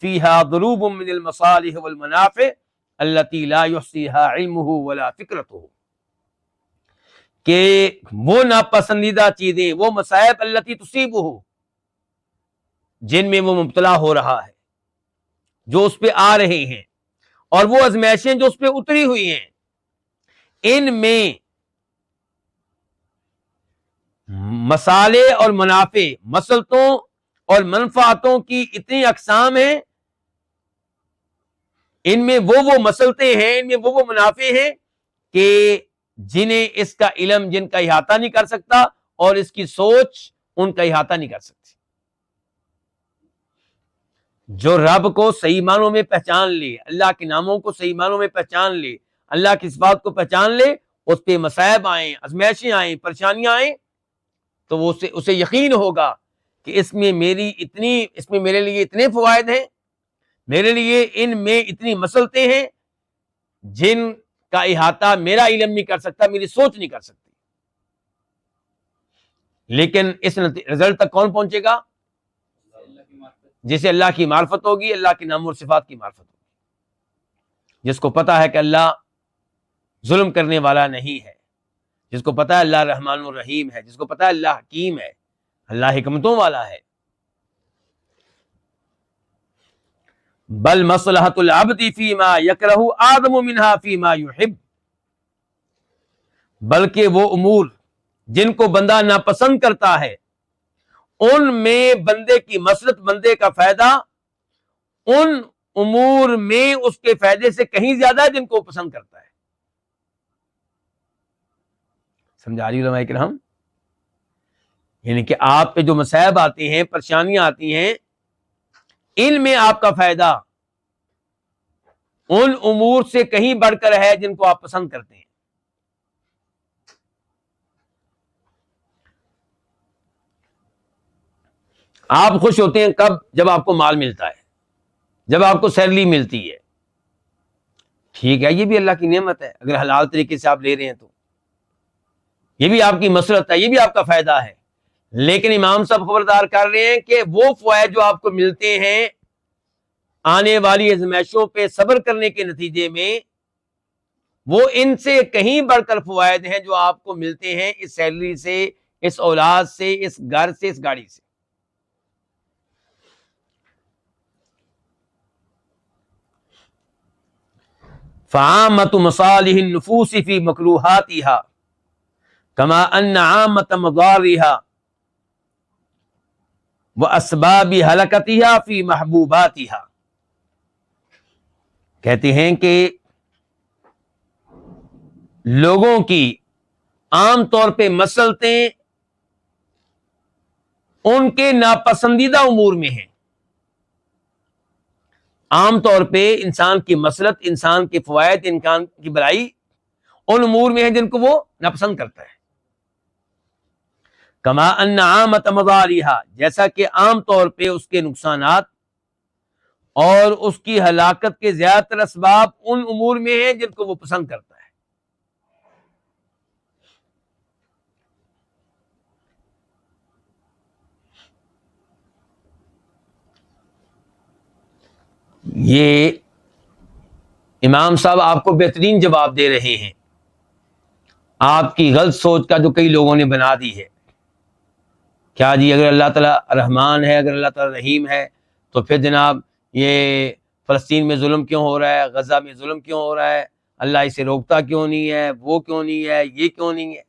فيها ضروب من المصالح والمنافع التي لا يحصيها علمه ولا فکرته، کہ وہ ناپسندیدہ چیزیں، وہ مصائب التي تصیبہ، جن میں وہ مبتلا ہو رہا ہے، جو اس پہ آ رہے ہیں، اور وہ ازمائشیں جو اس پہ اتری ہوئی ہیں، ان میں مصالح اور منافع، مصلحتوں اور منفعتوں کی اتنی اقسام ہیں، ان میں وہ مصلحتیں ہیں، ان میں وہ منافع ہیں کہ جنہیں اس کا علم، جن کا احاطہ نہیں کر سکتا، اور اس کی سوچ ان کا احاطہ نہیں کر سکتی۔ جو رب کو صحیح معنوں میں پہچان لے، اللہ کے ناموں کو صحیح معنوں میں پہچان لے، اللہ کی صفات کو پہچان لے، اس پہ مصائب آئیں، ازمائشیں آئیں، پریشانیاں آئیں، تو وہ اسے یقین ہوگا کہ اس میں میرے لیے اتنے فوائد ہیں، میرے لیے ان میں اتنی مصلحتیں ہیں جن کا احاطہ میرا علم نہیں کر سکتا، میری سوچ نہیں کر سکتی. لیکن اس رزلٹ تک کون پہنچے گا؟ جسے اللہ کی معرفت ہوگی، اللہ کے نام اور صفات کی معرفت ہوگی، جس کو پتا ہے کہ اللہ ظلم کرنے والا نہیں ہے، جس کو پتا ہے اللہ رحمان الرحیم ہے، جس کو پتا ہے اللہ حکیم ہے، اللہ حکمتوں والا ہے. بل مصلحت العبد فیما یکرہ آدم منہا فیما یحب، بلکہ وہ امور جن کو بندہ ناپسند کرتا ہے ان میں بندے کی مصلحت، بندے کا فائدہ ان امور میں اس کے فائدے سے کہیں زیادہ ہے جن کو پسند کرتا ہے. سمجھا رہی علماء کرام؟ یعنی کہ آپ پہ جو مصائب آتے ہیں، پریشانیاں آتی ہیں، ان میں آپ کا فائدہ ان امور سے کہیں بڑھ کر ہے جن کو آپ پسند کرتے ہیں. آپ خوش ہوتے ہیں کب؟ جب آپ کو مال ملتا ہے، جب آپ کو سیلری ملتی ہے. ٹھیک ہے، یہ بھی اللہ کی نعمت ہے، اگر حلال طریقے سے آپ لے رہے ہیں تو یہ بھی آپ کی مسرت ہے، یہ بھی آپ کا فائدہ ہے. لیکن امام صاحب خبردار کر رہے ہیں کہ وہ فوائد جو آپ کو ملتے ہیں آنے والی آزمائشوں پہ صبر کرنے کے نتیجے میں، وہ ان سے کہیں بڑھ کر فوائد ہیں جو آپ کو ملتے ہیں اس سیلری سے، اس اولاد سے، اس گھر سے، اس گاڑی سے. فعامة مصالح النفوس في مکروہاتها كما ان عامة مضارها واسباب ہلاکتها في محبوباتها. کہتے ہیں کہ لوگوں کی عام طور پہ مصلحتیں ان کے ناپسندیدہ امور میں ہیں. عام طور پہ انسان کی مصلحت، انسان کے فوائد، انسان کی بھلائی ان امور میں ہے جن کو وہ ناپسند کرتا ہے. کما ان عامۃ مضارها، جیسا کہ عام طور پہ اس کے نقصانات اور اس کی ہلاکت کے زیادہ تر اسباب ان امور میں ہیں جن کو وہ پسند کرتا ہے. یہ امام صاحب آپ کو بہترین جواب دے رہے ہیں آپ کی غلط سوچ کا جو کئی لوگوں نے بنا دی ہے. کیا جی، اگر اللہ تعالیٰ رحمان ہے، اگر اللہ تعالیٰ رحیم ہے تو پھر جناب یہ فلسطین میں ظلم کیوں ہو رہا ہے، غزہ میں ظلم کیوں ہو رہا ہے، اللہ اسے روکتا کیوں نہیں ہے، وہ کیوں نہیں ہے، یہ کیوں نہیں ہے؟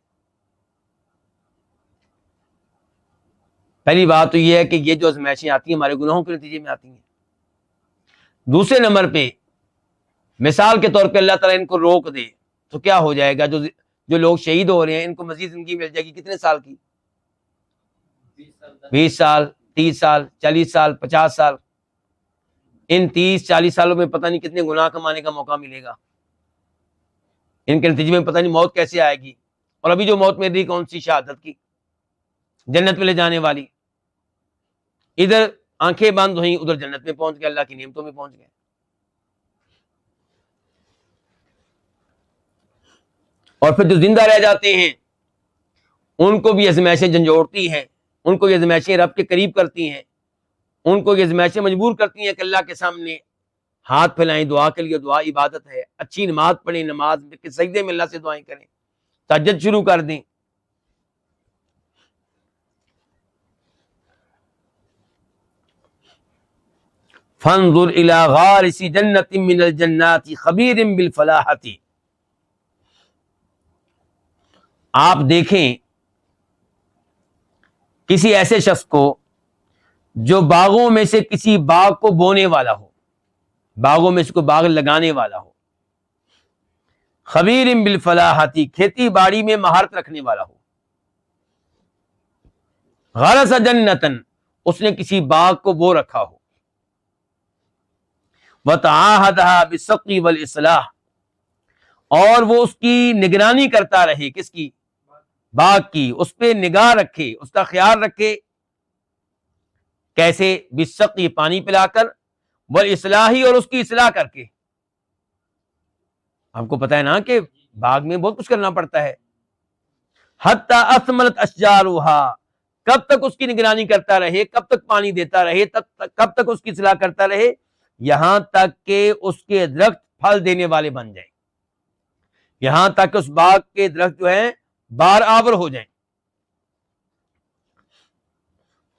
پہلی بات تو یہ ہے کہ یہ جو آزمائشیں آتی ہیں ہمارے گناہوں کے نتیجے میں آتی ہیں. دوسرے نمبر پہ مثال کے طور پہ اللہ تعالیٰ ان کو روک دے تو کیا ہو جائے گا؟ جو لوگ شہید ہو رہے ہیں ان کو مزید زندگی مل جائے گی. کتنے سال کی؟ 20 سال، 30 سال، 40 سال، 50 سال. ان 30-40 سالوں میں پتہ نہیں کتنے گناہ کمانے کا موقع ملے گا. ان کے نتیجے میں پتہ نہیں موت کیسے آئے گی. اور ابھی جو موت مل رہی کون سی؟ شہادت کی، جنت میں لے جانے والی. ادھر آنکھیں بند ہوئیں، ادھر جنت میں پہنچ گئے، اللہ کی نعمتوں میں پہنچ گئے. اور پھر جو زندہ رہ جاتے ہیں ان کو بھی آزمائشیں جھنجھوڑتی ہیں، ان کو یہ آزمائشیں رب کے قریب کرتی ہیں، ان کو یہ آزمائشیں مجبور کرتی ہیں کہ اللہ کے سامنے ہاتھ پھیلائیں. دعا کے لیے دعا عبادت ہے، اچھی نماز پڑھیں، نماز کے سجدے میں اللہ سے دعائیں کریں، تہجد شروع کر دیں. فانظر الى غارس جنت من الجنات خبیر بالفلاحت. آپ دیکھیں کسی ایسے شخص کو جو باغوں میں سے کسی باغ کو بونے والا ہو، باغوں میں سے کوئی باغ لگانے والا ہو. خبیر بالفلاحت، کھیتی باڑی میں مہارت رکھنے والا ہو. غرس جنتن، اس نے کسی باغ کو بو رکھا ہو. وتعاہدها بالسقی والاصلاح، اور وہ اس کی نگرانی کرتا رہے. کس کی؟ باغ کی. اس پہ نگاہ رکھے، اس کا خیال رکھے کیسے؟ بالسقی، پانی پلا کر، والاصلاحی، اور اس کی اصلاح کر کے. آپ کو پتہ ہے نا کہ باغ میں بہت کچھ کرنا پڑتا ہے. حتی اثمرت اشجارها، کب تک اس کی نگرانی کرتا رہے، کب تک پانی دیتا رہے، کب تک اس کی اصلاح کرتا رہے، یہاں تک کہ اس کے درخت پھل دینے والے بن جائیں، یہاں تک اس باغ کے درخت جو ہیں بار آور ہو جائیں.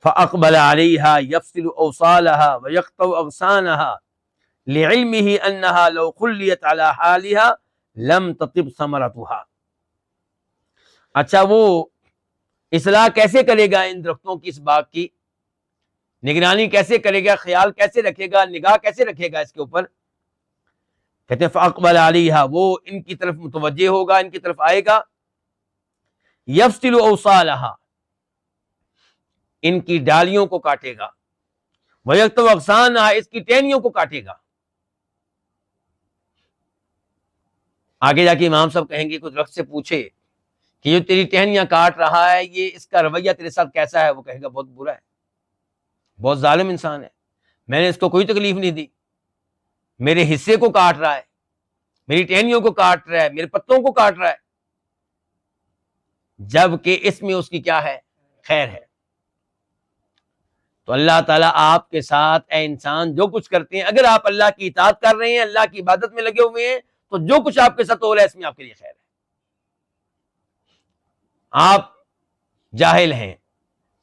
فَأَقْبَلَ عَلَيْهَا يَفْصِلُ أَوْصَالَهَا وَيَقْطَعُ أَغْصَانَهَا لِعِلْمِهِ أَنَّهَا لَوْ خُلِّيَتْ عَلَى حَالِهَا لَمْ تَطِبْ ثَمَرَتُهَا. اچھا، وہ اصلاح کیسے کرے گا ان درختوں کی، اس باغ کی نگرانی کیسے کرے گا، خیال کیسے رکھے گا، نگاہ کیسے رکھے گا اس کے اوپر؟ کہتے ہیں فَأَقْبَلَ عَلَيْهَا، وہ ان کی طرف متوجہ ہوگا، ان کی طرف آئے گا. يَفْصِلُ أَوْصَالَهَا، ان کی ڈالیوں کو کاٹے گا. وَيَقْطَعُ أَغْصَانَهَا، اس کی ٹہنیوں کو کاٹے گا. آگے جا کے امام صاحب کہیں گے، کوئی درخت سے پوچھے کہ یہ تیری ٹہنیاں کاٹ رہا ہے، یہ اس کا رویہ تیرے ساتھ کیسا ہے؟ وہ کہے گا بہت برا ہے، بہت ظالم انسان ہے، میں نے اس کو کوئی تکلیف نہیں دی، میرے حصے کو کاٹ رہا ہے، میری ٹہنیوں کو کاٹ رہا ہے، میرے پتوں کو کاٹ رہا ہے، جبکہ اس میں اس کی کیا ہے؟ خیر ہے. تو اللہ تعالیٰ آپ کے ساتھ، اے انسان، جو کچھ کرتے ہیں، اگر آپ اللہ کی اطاعت کر رہے ہیں، اللہ کی عبادت میں لگے ہوئے ہیں، تو جو کچھ آپ کے ساتھ ہو رہا ہے اس میں آپ کے لیے خیر ہے. آپ جاہل ہیں،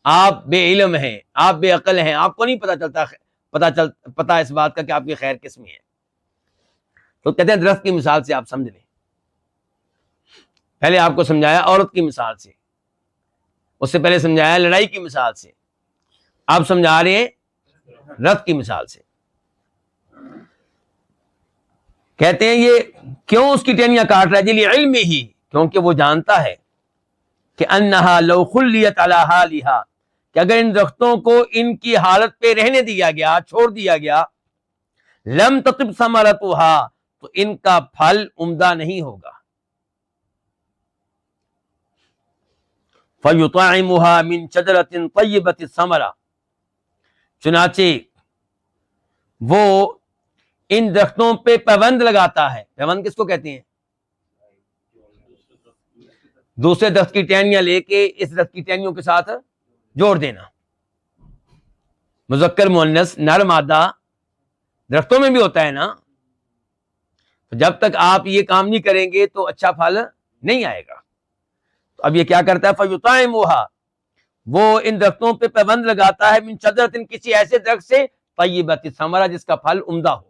آپ بے علم ہیں، آپ بے عقل ہیں، آپ کو نہیں پتا اس بات کا کہ آپ کی خیر کس میں ہے. تو کہتے ہیں درخت کی مثال سے آپ سمجھ لیں. پہلے آپ کو سمجھایا عورت کی مثال سے، اس سے پہلے سمجھایا لڑائی کی مثال سے، آپ سمجھا رہے ہیں درخت کی مثال سے. کہتے ہیں یہ کیوں اس کی ٹہنیاں کاٹ رہا ہے؟ جی علم ہی، کیونکہ وہ جانتا ہے کہ انہا لو خلیت علی حالہا، کہ اگر ان درختوں کو ان کی حالت پہ رہنے دیا گیا، چھوڑ دیا گیا، لم تطب ثمرتھا، تو ان کا پھل عمدہ نہیں ہوگا. فیطعمھا من شجرۃ طیبۃ الثمرۃ، چنانچہ وہ ان درختوں پہ پیوند لگاتا ہے. پیوند کس کو کہتے ہیں؟ دوسرے درخت کی ٹہنیاں لے کے اس درخت کی ٹہنیوں کے ساتھ جوڑ دینا. مذکر مؤنث نر مادہ درختوں میں بھی ہوتا ہے نا. تو جب تک آپ یہ کام نہیں کریں گے تو اچھا پھل نہیں آئے گا. تو اب یہ کیا کرتا ہے؟ فیطعمھا، وہ ان درختوں پہ پیوند لگاتا ہے، من شجرۃ، کسی ایسے درخت سے، طیبۃ الثمرۃ، جس کا پھل عمدہ ہو.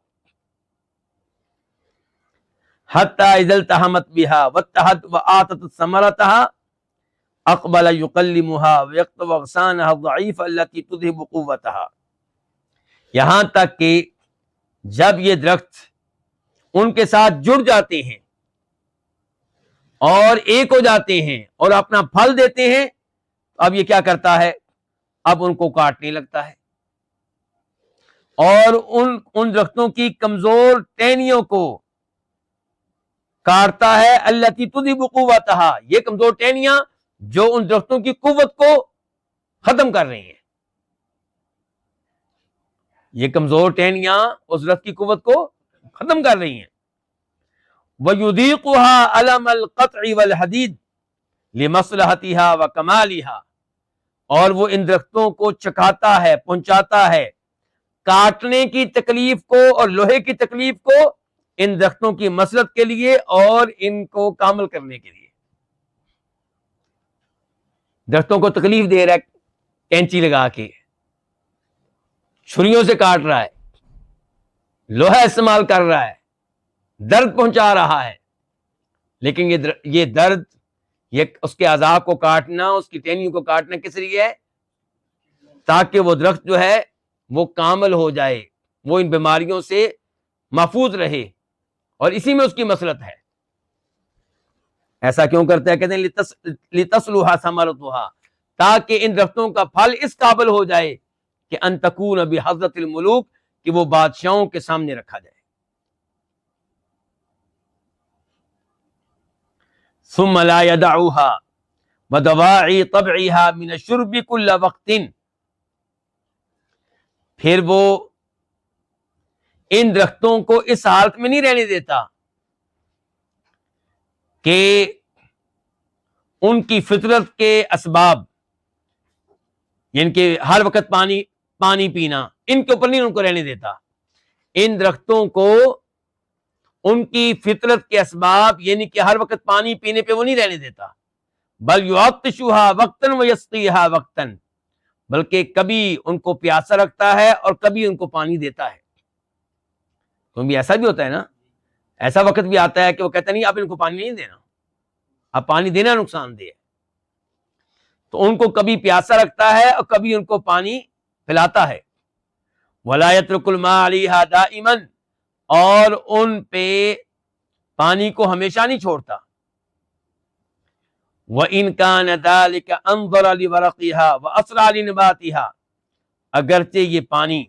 حتی اذا التحمت بها واتحد وآتت ثمرتها اقبل يقلمها ويقطع اغصانها الضعيفة التي تذهب قوتها، یہاں تک کہ جب یہ درخت ان کے ساتھ جڑ جاتے ہیں اور ایک ہو جاتے ہیں اور اپنا پھل دیتے ہیں، اب یہ کیا کرتا ہے؟ اب ان کو کاٹنے لگتا ہے اور ان درختوں کی کمزور ٹہنیوں کو کاٹتا ہے. التی تذہب قوتھا، یہ کمزور ٹہنیاں جو ان درختوں کی قوت کو ختم کر رہی ہیں. یہ کمزور ٹہنیاں اس درخت کی قوت کو ختم کر رہی ہیں. وَيُذِيقُهَا أَلَمَ الْقَطْعِ وَالْحَدِيدِ لِمَصْلَحَتِهَا وَكَمَالِهَا، اور وہ ان درختوں کو چکھاتا ہے، پہنچاتا ہے کاٹنے کی تکلیف کو اور لوہے کی تکلیف کو ان درختوں کی مصلحت کے لیے اور ان کو کامل کرنے کے لیے. درختوں کو تکلیف دے رہا ہے، کینچی لگا کے چھریوں سے کاٹ رہا ہے، لوہا استعمال کر رہا ہے، درد پہنچا رہا ہے، لیکن یہ درد، یہ اس کے عذاب کو کاٹنا، اس کی ٹہنیوں کو کاٹنا کس لیے ہے؟ تاکہ وہ درخت جو ہے وہ کامل ہو جائے، وہ ان بیماریوں سے محفوظ رہے، اور اسی میں اس کی مصلحت ہے. ایسا کیوں کرتا ہے؟ کہتے ہیں لِتَصْلُحَ ثَمَرَتُهَا، تاکہ ان درختوں کا پھل اس قابل ہو جائے کہ ان تکون بحضرۃ الملوک، کہ وہ بادشاہوں کے سامنے رکھا جائے. ثم لا يدعوها ودواعي طبعها من الشرب كل وقت، پھر وہ ان درختوں کو اس حالت میں نہیں رہنے دیتا کہ ان کی فطرت کے اسباب، یعنی کہ ہر وقت پانی پینا، ان کے اوپر نہیں ان کو رہنے دیتا. ان درختوں کو ان کی فطرت کے اسباب یعنی کہ ہر وقت پانی پینے پہ وہ نہیں رہنے دیتا. بل یعطشها وقتا ویسقیها وقتا، بلکہ کبھی ان کو پیاسا رکھتا ہے اور کبھی ان کو پانی دیتا ہے. کیونکہ ایسا بھی ہوتا ہے نا، ایسا وقت بھی آتا ہے کہ وہ کہتا نہیں آپ ان کو پانی نہیں دینا، اب پانی دینا نقصان دہ ہے. تو ان کو کبھی پیاسا رکھتا ہے اور کبھی ان کو پانی پلاتا ہے. وَلَا يَتْرُكُ الْمَاءَ عَلَيْهَا دَائِمًا، اور ان پہ پانی کو ہمیشہ نہیں چھوڑتا. وَإِنْ كَانَ ذَلِكَ أَنظَرَ لِوَرَقِهَا وَأَسْرَعَ لِنَبَاتِهَا، اگرچہ یہ پانی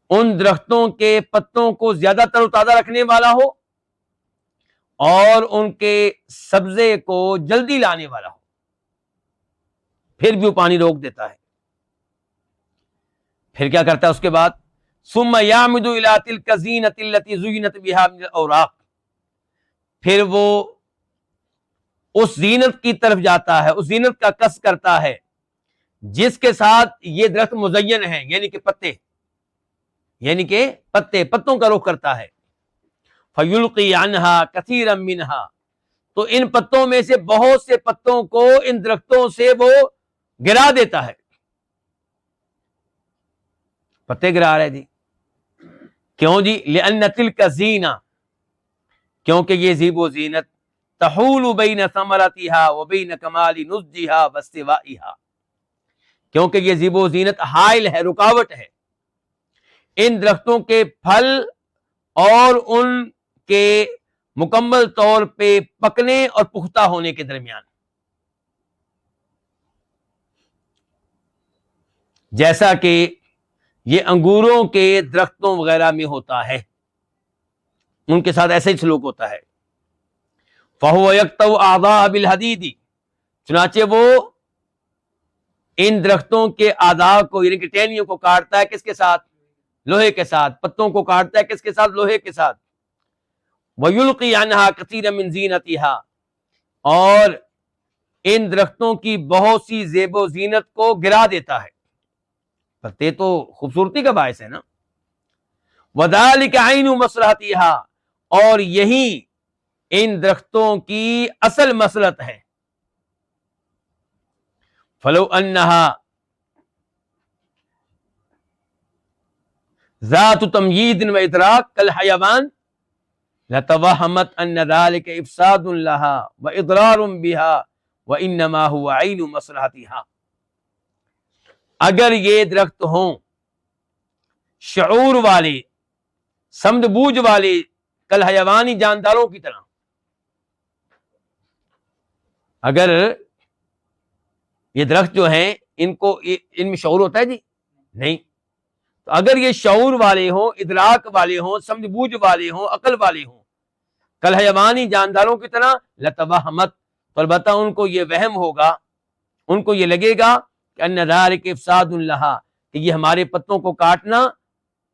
ان درختوں کے پتوں کو زیادہ تر و تازہ رکھنے والا ہو اور ان کے سبزے کو جلدی لانے والا ہو، پھر بھی وہ پانی روک دیتا ہے. پھر کیا کرتا ہے اس کے بعد؟ ثم يعمد الى تلك الزينة التي زينت بها من الاوراق، پھر وہ اس زینت کی طرف جاتا ہے، اس زینت کا قصد کرتا ہے جس کے ساتھ یہ درخت مزین ہے، یعنی کہ پتوں کا رخ کرتا ہے. فَيُلْقِي عَنْهَا كَثِيرًا مِّنْهَا، تو ان پتوں میں سے بہت سے پتوں کو ان درختوں سے وہ گرا دیتا ہے. پتے گرا رہے جی، کیوں جی؟ لِأَنَّ تِلْكَ الزِّينَةَ، کیونکہ یہ زیب و زینت تحول بین ثمرتها وبین کمال نضجها واستوائها، کیونکہ یہ زیب و زینت حائل ہے، رکاوٹ ہے ان درختوں کے پھل اور ان کے مکمل طور پہ پکنے اور پختہ ہونے کے درمیان. جیسا کہ یہ انگوروں کے درختوں وغیرہ میں ہوتا ہے، ان کے ساتھ ایسا ہی سلوک ہوتا ہے. فَهُوَ يَقْطَعُ أَعْضَاءَ بِالْحَدِيدِ، چنانچہ وہ ان درختوں کے اعضاء کو یعنی کہ ٹہنیوں کو کاٹتا ہے، کس کے ساتھ؟ لوہے کے ساتھ. پتوں کو کاٹتا ہے کس کے ساتھ؟ لوہے کے ساتھ. وَيُلْقِي عَنْهَا كَثِيرًا مِّن زِينَتِهَا، اور ان درختوں کی بہت سی زیب و زینت کو گرا دیتا ہے. پتے تو خوبصورتی کا باعث ہے نا. وَذَلِكَ عَيْنُ مَصْلَحَتِهَا، اور یہی ان درختوں کی اصل مصلحت ہے. فَلَوْ أَنَّهَا ذات تمييز وإدراك كالحيوان لتوهمت أن ذلك إفساد لها وإضرار بها وإنما هو عين مصلحتها. اگر یہ درخت ہوں شعور والے، سمجھ بوجھ والے، کالحیوانی جانداروں کی طرح، اگر یہ درخت جو ہیں ان میں شعور ہوتا ہے جی؟ نہیں. تو اگر یہ شعور والے ہوں، ادراک والے ہوں، سمجھ بوجھ والے ہوں، عقل والے ہوں، کالحیوانی جانداروں کی طرح، لتوہمت، تو البتہ ان کو یہ وہم ہوگا، ان کو یہ لگے گا کہ ان ذالک افساد لہا، کہ یہ ہمارے پتوں کو کاٹنا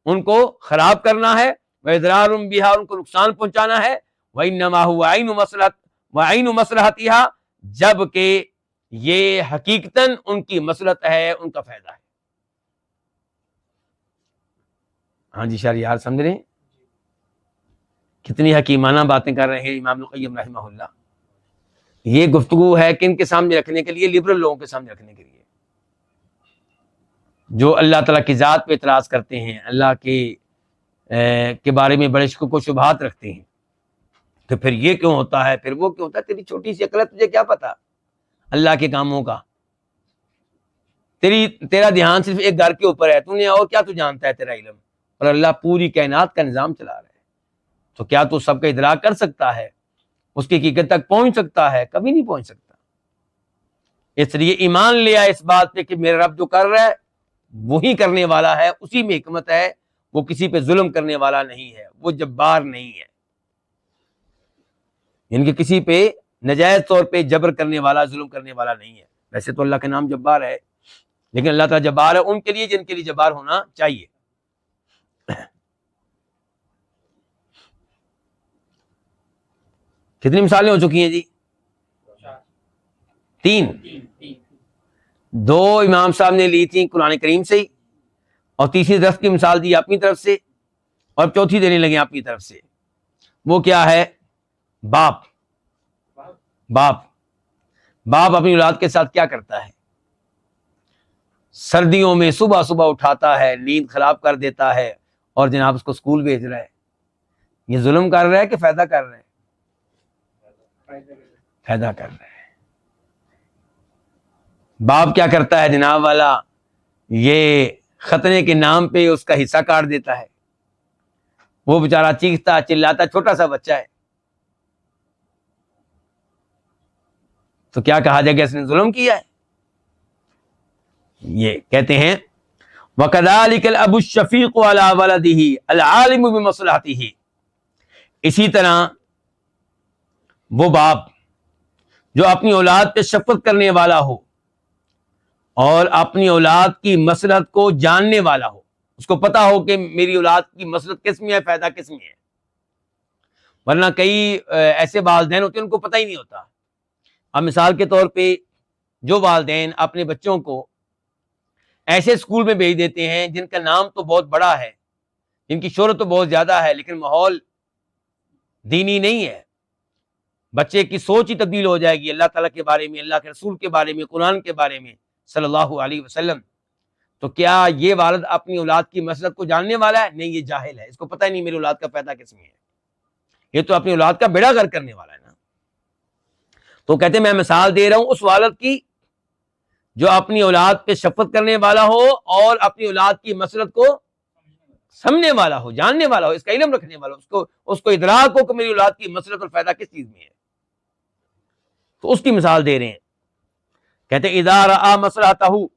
ان کو خراب کرنا ہے، واضرار بہا، ان کو نقصان پہنچانا ہے، وانما هو عین مصلحتها، جبکہ یہ حقیقتاً ان کی مصلحت ہے، ان کا فائدہ ہے. ہاں جی شہریار سمجھ رہے ہیں کتنی حکیمانہ باتیں کر رہے ہیں امام القیم رحمہ اللہ. یہ گفتگو ہے کہ ان کے سامنے رکھنے کے لیے، لبرل لوگوں کے سامنے رکھنے کے لیے، جو اللہ تعالیٰ کی ذات پہ اعتراض کرتے ہیں، اللہ کے بارے میں بڑے شکوک و شبہات رکھتے ہیں کہ پھر یہ کیوں ہوتا ہے، پھر وہ کیوں ہوتا ہے. تیری چھوٹی سی عقل ہے، تجھے کیا پتا اللہ کے کاموں کا؟ تیرا دھیان صرف ایک گھر کے اوپر ہے، تو نے اور کیا تو جانتا ہے تیرا علم؟ اور اللہ پوری کائنات کا نظام چلا رہا ہے، تو کیا تو سب کا ادراک کر سکتا ہے؟ اس کی حقیقت تک پہنچ سکتا ہے؟ کبھی نہیں پہنچ سکتا. اس لیے ایمان لیا اس بات پہ کہ میرا رب جو کر رہا ہے وہی کرنے والا ہے، اسی میں حکمت ہے، وہ کسی پہ ظلم کرنے والا نہیں ہے، وہ جبار نہیں ہے، یعنی کہ کسی پہ نجائز طور پہ جبر کرنے والا، ظلم کرنے والا نہیں ہے. ویسے تو اللہ کا نام جبار ہے، لیکن اللہ تعالیٰ جبار ہے ان کے لیے جن کے لیے جبار ہونا چاہیے. کتنی مثالیں ہو چکی ہیں جی؟ 3. 2 امام صاحب نے لی تھی قرآن کریم سے ہی، اور تیسری درخت کی مثال دی اپنی طرف سے، اور چوتھی دینے لگے اپنی طرف سے. وہ کیا ہے؟ باپ. باپ اپنی اولاد کے ساتھ کیا کرتا ہے؟ سردیوں میں صبح صبح اٹھاتا ہے، نیند خراب کر دیتا ہے، اور جناب اس کو اسکول بھیج رہا ہے. یہ ظلم کر رہا ہے کہ فائدہ کر رہا ہے؟ فائدہ کر رہا ہے. باپ کیا کرتا ہے جناب والا؟ یہ ختنے کے نام پہ اس کا حصہ کاٹ دیتا ہے. وہ بیچارہ چیختا چلاتا، چھوٹا سا بچہ ہے، تو کیا کہا جائے کہ اس نے ظلم کیا ہے؟ یہ کہتے ہیں وَكَذَلِكَ الْأَبُ الشَّفِيقُ عَلَى وَلَدِهِ الْعَالِمُ بِمَصْلَحَتِهِ. اسی طرح وہ باپ جو اپنی اولاد پہ شفقت کرنے والا ہو اور اپنی اولاد کی مصلحت کو جاننے والا ہو، اس کو پتا ہو کہ میری اولاد کی مصلحت کس میں ہے، فائدہ کس میں ہے. ورنہ کئی ایسے والدین ہوتے ہیں ان کو پتہ ہی نہیں ہوتا. اب مثال کے طور پہ جو والدین اپنے بچوں کو ایسے اسکول میں بھیج دیتے ہیں جن کا نام تو بہت بڑا ہے، جن کی شہرت تو بہت زیادہ ہے، لیکن ماحول دینی نہیں ہے، بچے کی سوچ ہی تبدیل ہو جائے گی اللہ تعالیٰ کے بارے میں، اللہ کے رسول کے بارے میں، قرآن کے بارے میں صلی اللہ علیہ وسلم. تو کیا یہ والد اپنی اولاد کی مصلحت کو جاننے والا ہے؟ نہیں، یہ جاہل ہے، اس کو پتہ ہی نہیں میری اولاد کا فائدہ کس میں ہے. یہ تو اپنی اولاد کا بیڑا غرق کرنے والا ہے نا. تو کہتے ہیں میں مثال دے رہا ہوں اس والد کی جو اپنی اولاد پہ شفقت کرنے والا ہو اور اپنی اولاد کی مصلحت کو سمجھنے والا ہو، جاننے والا ہو، اس کا علم رکھنے والا ہو، اس کو ادراک ہو کہ میری اولاد کی مصلحت اور فائدہ کس چیز میں ہے. تو اس کی مثال دے رہے ہیں. کہتے ہیں اذا رأى مصلحته،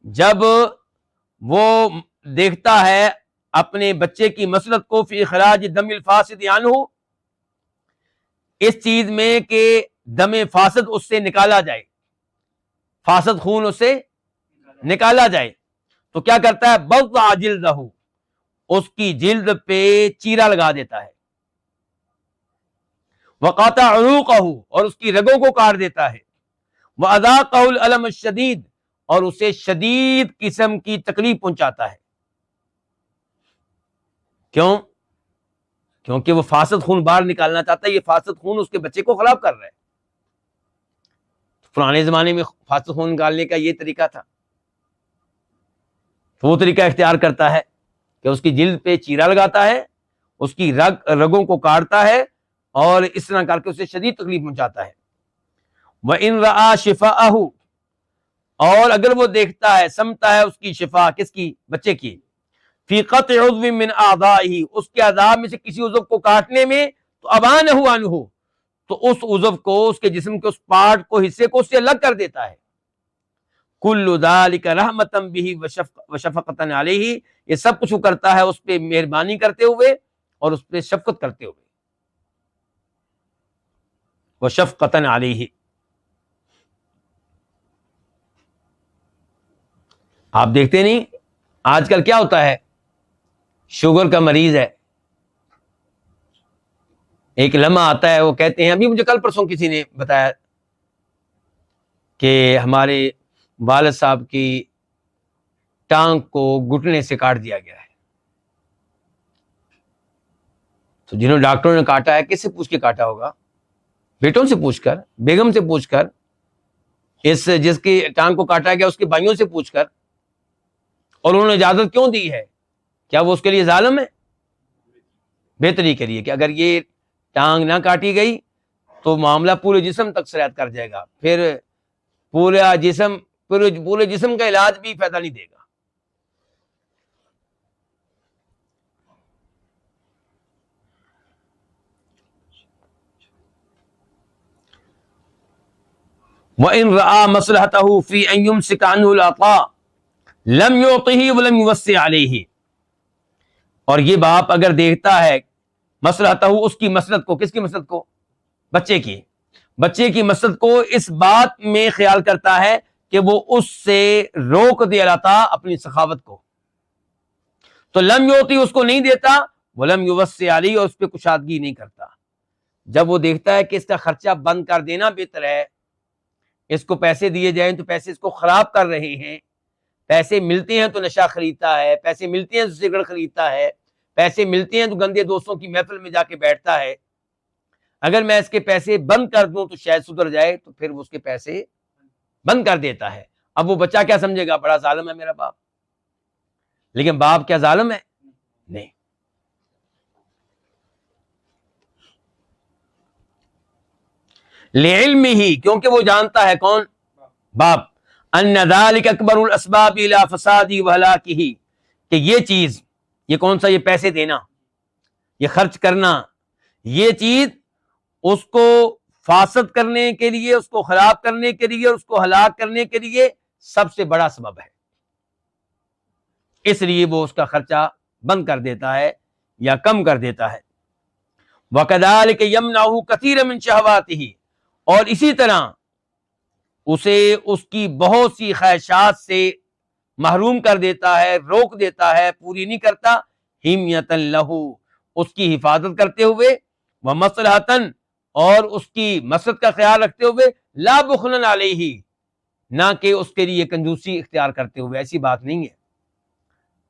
جب وہ دیکھتا ہے اپنے بچے کی مصلحت کو فی اخراج دم الفاسد عنہ، اس چیز میں کہ دم فاسد اس سے نکالا جائے، فاسد خون اس سے نکالا جائے، تو کیا کرتا ہے؟ بضع جلدہ، اس کی جلد پہ چیرا لگا دیتا ہے. وقاطع عروقہ، اور اس کی رگوں کو کاٹ دیتا ہے. وَأَذَاقَهُ الْأَلَمَ الشَّدِيدَ، اور اسے شدید قسم کی تکلیف پہنچاتا ہے. کیوں؟ کیونکہ وہ فاسد خون باہر نکالنا چاہتا ہے. یہ فاسد خون اس کے بچے کو خراب کر رہا ہے. پرانے زمانے میں فاسد خون نکالنے کا یہ طریقہ تھا، تو وہ طریقہ اختیار کرتا ہے کہ اس کی جلد پہ چیرا لگاتا ہے، اس کی رگوں کو کاٹتا ہے، اور اس طرح کر کے اسے شدید تکلیف پہنچاتا ہے. وَإِن رَأَى شِفَاءَهُ، اور اگر وہ دیکھتا ہے، سمتا ہے اس کی شفا، کس کی؟ بچے کی. فی قطع عضو من اعضائه، اس کے اعضاء میں سے کسی عضو کو کاٹنے میں، تو ابانہ عنہ، تو اس عضو کو، اس کے جسم کے اس پارٹ کو، حصے کو اس سے الگ کر دیتا ہے. کل ذالک رحمتا بہ وشفقتا علیہ، یہ سب کچھ وہ کرتا ہے اس پہ مہربانی کرتے ہوئے اور اس پہ شفقت کرتے ہوئے. وشفقتا علیہ. آپ دیکھتے نہیں آج کل کیا ہوتا ہے؟ شوگر کا مریض ہے، ایک لمحہ آتا ہے، وہ کہتے ہیں، ابھی مجھے کل پرسوں کسی نے بتایا کہ ہمارے والد صاحب کی ٹانگ کو گھٹنے سے کاٹ دیا گیا ہے. تو جنہوں ڈاکٹروں نے کاٹا ہے، کس سے پوچھ کے کاٹا ہوگا؟ بیٹوں سے پوچھ کر، بیگم سے پوچھ کر، اس جس کی ٹانگ کو کاٹا گیا اس کے بھائیوں سے پوچھ کر. اور انہوں نے اجازت کیوں دی ہے؟ کیا وہ اس کے لیے ظالم ہے؟ بہتری کے لیے کہ اگر یہ ٹانگ نہ کاٹی گئی تو معاملہ پورے جسم تک سرایت کر جائے گا، پھر پورے جسم کا علاج بھی فائدہ نہیں دے گا. وَإِن رَأَى مَصْلَحَتَهُ فِي أَن يُمْسِكَ عَنْهُ الْعَطَاءَ لَمْ يُعْطِهِ وَلَمْ يُوَسِّعْ عَلَيْهِ. اور یہ باپ اگر دیکھتا ہے مصلحتہ، اس کی مصلحت کو، کس کی مصلحت کو؟ بچے کی مصلحت کو اس بات میں خیال کرتا ہے کہ وہ اس سے روک دے اللہ تعالیٰ اپنی سخاوت کو. تو لم یوتی اس کو نہیں دیتا، ولم یوسع علیہ اور اس پہ کشادگی نہیں کرتا. جب وہ دیکھتا ہے کہ اس کا خرچہ بند کر دینا بہتر ہے، اس کو پیسے دیے جائیں تو پیسے اس کو خراب کر رہے ہیں، پیسے ملتے ہیں تو نشہ خریدتا ہے، پیسے ملتے ہیں تو سگریٹ خریدتا ہے، پیسے ملتے ہیں تو گندے دوستوں کی محفل میں جا کے بیٹھتا ہے، اگر میں اس کے پیسے بند کر دوں تو شاید سدھر جائے، تو پھر وہ اس کے پیسے بند کر دیتا ہے. اب وہ بچہ کیا سمجھے گا؟ بڑا ظالم ہے میرا باپ. لیکن باپ کیا ظالم ہے؟ نہیں. لعلم ہی، کیونکہ وہ جانتا ہے، کون؟ باپ، ان ذلک اکبر الاسباب الى فساد وہلاکہ، کہ یہ چیز، یہ کون سا؟ یہ پیسے دینا، یہ خرچ کرنا، یہ چیز اس کو فاسد کرنے کے لیے، اس کو خراب کرنے کے لیے، اس کو ہلاک کرنے کے لیے سب سے بڑا سبب ہے. اس لیے وہ اس کا خرچہ بند کر دیتا ہے یا کم کر دیتا ہے. وَكَذَلِكَ يَمْنَعُهُ كَثِيرًا مِنْ شَهَوَاتِهِ، اور اسی طرح اسے اس کی بہت سی خواہشات سے محروم کر دیتا ہے، روک دیتا ہے، پوری نہیں کرتا. حمیۃ لہ، اس کی حفاظت کرتے ہوئے، ومصلحۃ، اور اس کی مصلحت کا خیال رکھتے ہوئے، لا بخلا علیہ، نہ کہ اس کے لیے کنجوسی اختیار کرتے ہوئے. ایسی بات نہیں ہے.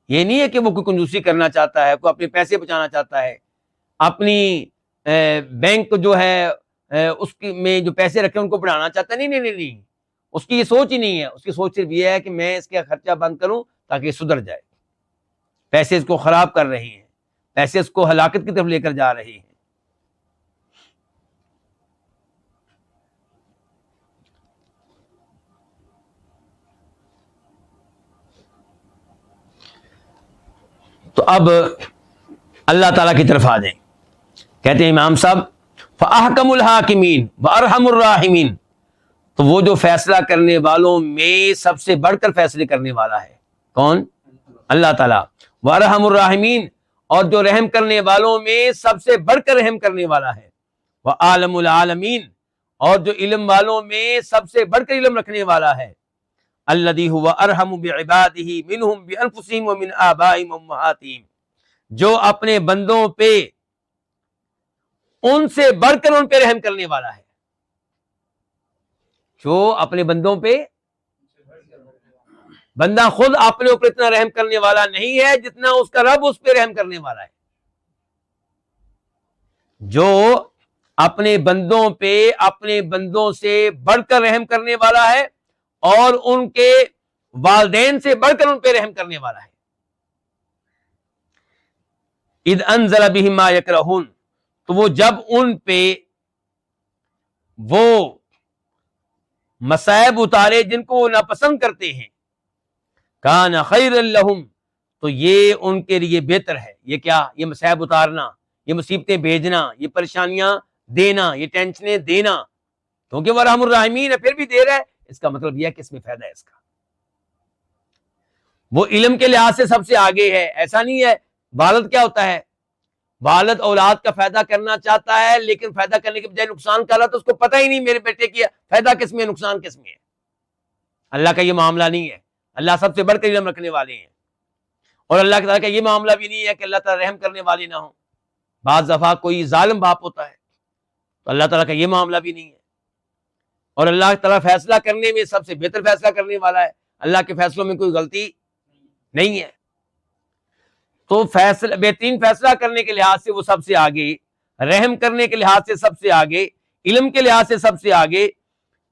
یہ نہیں ہے کہ وہ کوئی کنجوسی کرنا چاہتا ہے، کوئی اپنے پیسے بچانا چاہتا ہے، اپنی بینک جو ہے اس کی میں جو پیسے رکھے ان کو بڑھانا چاہتا ہے. نہیں نہیں نہیں نہیں، اس کی یہ سوچ ہی نہیں ہے. اس کی سوچ صرف یہ ہے کہ میں اس کا خرچہ بند کروں تاکہ یہ سدھر جائے. پیسے اس کو خراب کر رہے ہیں، پیسے اس کو ہلاکت کی طرف لے کر جا رہے ہیں. تو اب اللہ تعالیٰ کی طرف آ جائیں. کہتے ہیں امام صاحب فَأَحْكَمُ الْحَاكِمِينَ وَأَرْحَمُ الرَّاحِمِينَ، تو وہ جو فیصلہ کرنے والوں میں سب سے بڑھ کر فیصلے کرنے والا ہے، کون؟ اللہ تعالیٰ. وَأَرْحَمُ الرَّاحِمِينَ، اور جو رحم کرنے والوں میں سب سے بڑھ کر رحم کرنے والا ہے. وَعَالَمُ الْعَالَمِينَ، اور جو علم والوں میں سب سے بڑھ کر علم رکھنے والا ہے. الَّذِي هُوَ أَرْحَمُ بِعِبَادِهِ مِنْهُمْ بِأَنفُسِهِمْ وَمِنْ آبَائِهِمْ وَأُمَّهَاتِهِمْ، جو اپنے بندوں پہ ان سے بڑھ کر ان پہ رحم کرنے والا ہے. جو اپنے بندوں پہ، بندہ خود اپنے اوپر اتنا رحم کرنے والا نہیں ہے جتنا اس کا رب اس پہ رحم کرنے والا ہے. جو اپنے بندوں پہ اپنے بندوں سے بڑھ کر رحم کرنے والا ہے اور ان کے والدین سے بڑھ کر ان پہ رحم کرنے والا ہے. اذ انزل بہم ما یکرہون، تو وہ جب ان پہ وہ مصائب اتارے جن کو وہ ناپسند کرتے ہیں، کان خیر لہم، تو یہ ان کے لیے بہتر ہے. یہ کیا؟ یہ مصائب اتارنا، یہ مصیبتیں بھیجنا، یہ پریشانیاں دینا، یہ ٹینشنیں دینا، کیونکہ وہ رحم الرحمین ہے. پھر بھی دے رہا ہے، اس کا مطلب یہ ہے کہ اس میں فائدہ ہے اس کا. وہ علم کے لحاظ سے سب سے آگے ہے. ایسا نہیں ہے. والد کیا ہوتا ہے؟ والد اولاد کا فائدہ کرنا چاہتا ہے، لیکن فائدہ کرنے کے بجائے نقصان کر رہا، تو اس کو پتہ ہی نہیں میرے بیٹے کی فائدہ کس میں، نقصان کس میں ہے. اللہ کا یہ معاملہ نہیں ہے. اللہ سب سے بڑھ کر علم رکھنے والے ہیں. اور اللہ تعالیٰ کا یہ معاملہ بھی نہیں ہے کہ اللہ تعالیٰ رحم کرنے والے نہ ہوں. بعض دفعہ کوئی ظالم باپ ہوتا ہے، تو اللہ تعالیٰ کا یہ معاملہ بھی نہیں ہے. اور اللہ تعالیٰ فیصلہ کرنے میں سب سے بہتر فیصلہ کرنے والا ہے. اللہ کے فیصلوں میں کوئی غلطی نہیں ہے. تو فیصلہ، بہترین فیصلہ کرنے کے لحاظ سے وہ سب سے آگے، رحم کرنے کے لحاظ سے سب سے آگے، علم کے لحاظ سے سب سے آگے.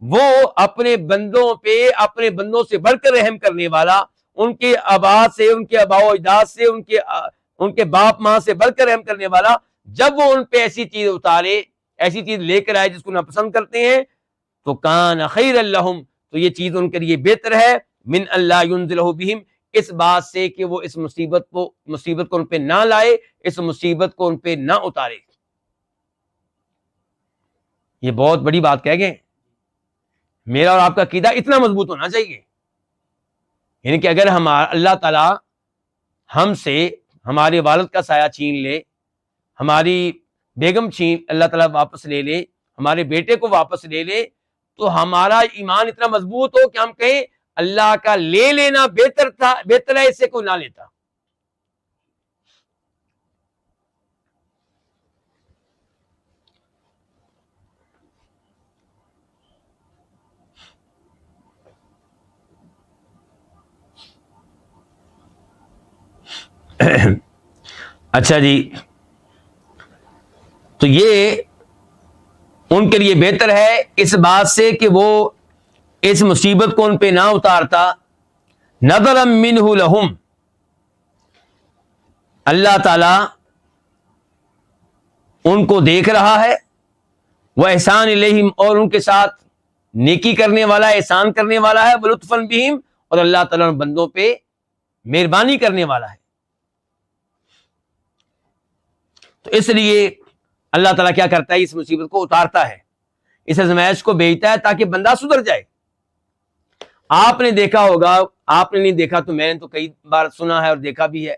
وہ اپنے بندوں پہ اپنے بندوں سے بڑھ کر رحم کرنے والا، ان کے آبا سے، ان کے آبا و اجداد سے، ان کے باپ ماں سے بڑھ کر رحم کرنے والا. جب وہ ان پہ ایسی چیز اتارے، ایسی چیز لے کر آئے جس کو ناپسند کرتے ہیں، تو کان خیر لہم، تو یہ چیز ان کے لیے بہتر ہے. من اللہ ینزلہ بہم، اس بات سے کہ وہ اس مصیبت کو ان پہ نہ لائے، اس مصیبت کو ان پہ نہ اتارے. یہ بہت بڑی بات کہہ گئے. میرا اور آپ کا عقیدہ اتنا مضبوط ہونا چاہیے، یعنی کہ اگر اللہ تعالی ہم سے ہمارے والد کا سایہ چھین لے، ہماری بیگم اللہ تعالیٰ واپس لے لے، ہمارے بیٹے کو واپس لے لے، تو ہمارا ایمان اتنا مضبوط ہو کہ ہم کہیں اللہ کا لے لینا بہتر تھا، بہتر ہے اس سے کوئی نہ لیتا. اچھا جی، تو یہ ان کے لیے بہتر ہے اس بات سے کہ وہ اس مصیبت کو ان پہ نہ اتارتا. نظرا منہ لہم، اللہ تعالی ان کو دیکھ رہا ہے، وہ احسان الیہم، اور ان کے ساتھ نیکی کرنے والا ہے، احسان کرنے والا ہے، ولطفا بہم، اور اللہ تعالیٰ ان بندوں پہ مہربانی کرنے والا ہے. تو اس لیے اللہ تعالیٰ کیا کرتا ہے، اس مصیبت کو اتارتا ہے، اس آزمائش کو بھیجتا ہے تاکہ بندہ سدھر جائے. آپ نے دیکھا ہوگا، آپ نے نہیں دیکھا تو میں نے تو کئی بار سنا ہے اور دیکھا بھی ہے،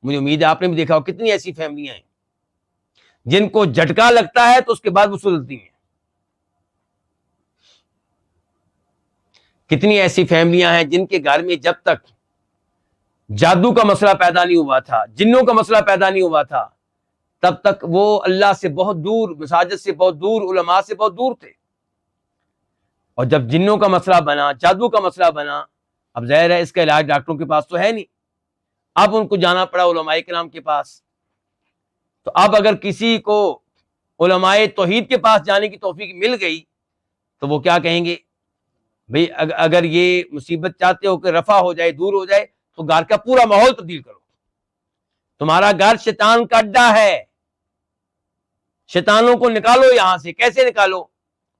مجھے امید ہے آپ نے بھی دیکھا ہو، کتنی ایسی فیملیاں ہیں جن کو جھٹکا لگتا ہے تو اس کے بعد وہ سدھرتی ہیں. کتنی ایسی فیملیاں ہیں جن کے گھر میں جب تک جادو کا مسئلہ پیدا نہیں ہوا تھا، جنوں کا مسئلہ پیدا نہیں ہوا تھا، تب تک وہ اللہ سے بہت دور، مساجد سے بہت دور، علماء سے بہت دور تھے. اور جب جنوں کا مسئلہ بنا، جادو کا مسئلہ بنا، اب ظاہر ہے اس کا علاج ڈاکٹروں کے پاس تو ہے نہیں، اب ان کو جانا پڑا علماء کرام کے پاس. تو اب اگر کسی کو علماء توحید کے پاس جانے کی توفیق مل گئی تو وہ کیا کہیں گے، بھئی اگر یہ مصیبت چاہتے ہو کہ رفع ہو جائے، دور ہو جائے، تو گھر کا پورا ماحول تبدیل کرو. تمہارا گھر شیطان کا اڈا ہے، شیطانوں کو نکالو یہاں سے. کیسے نکالو؟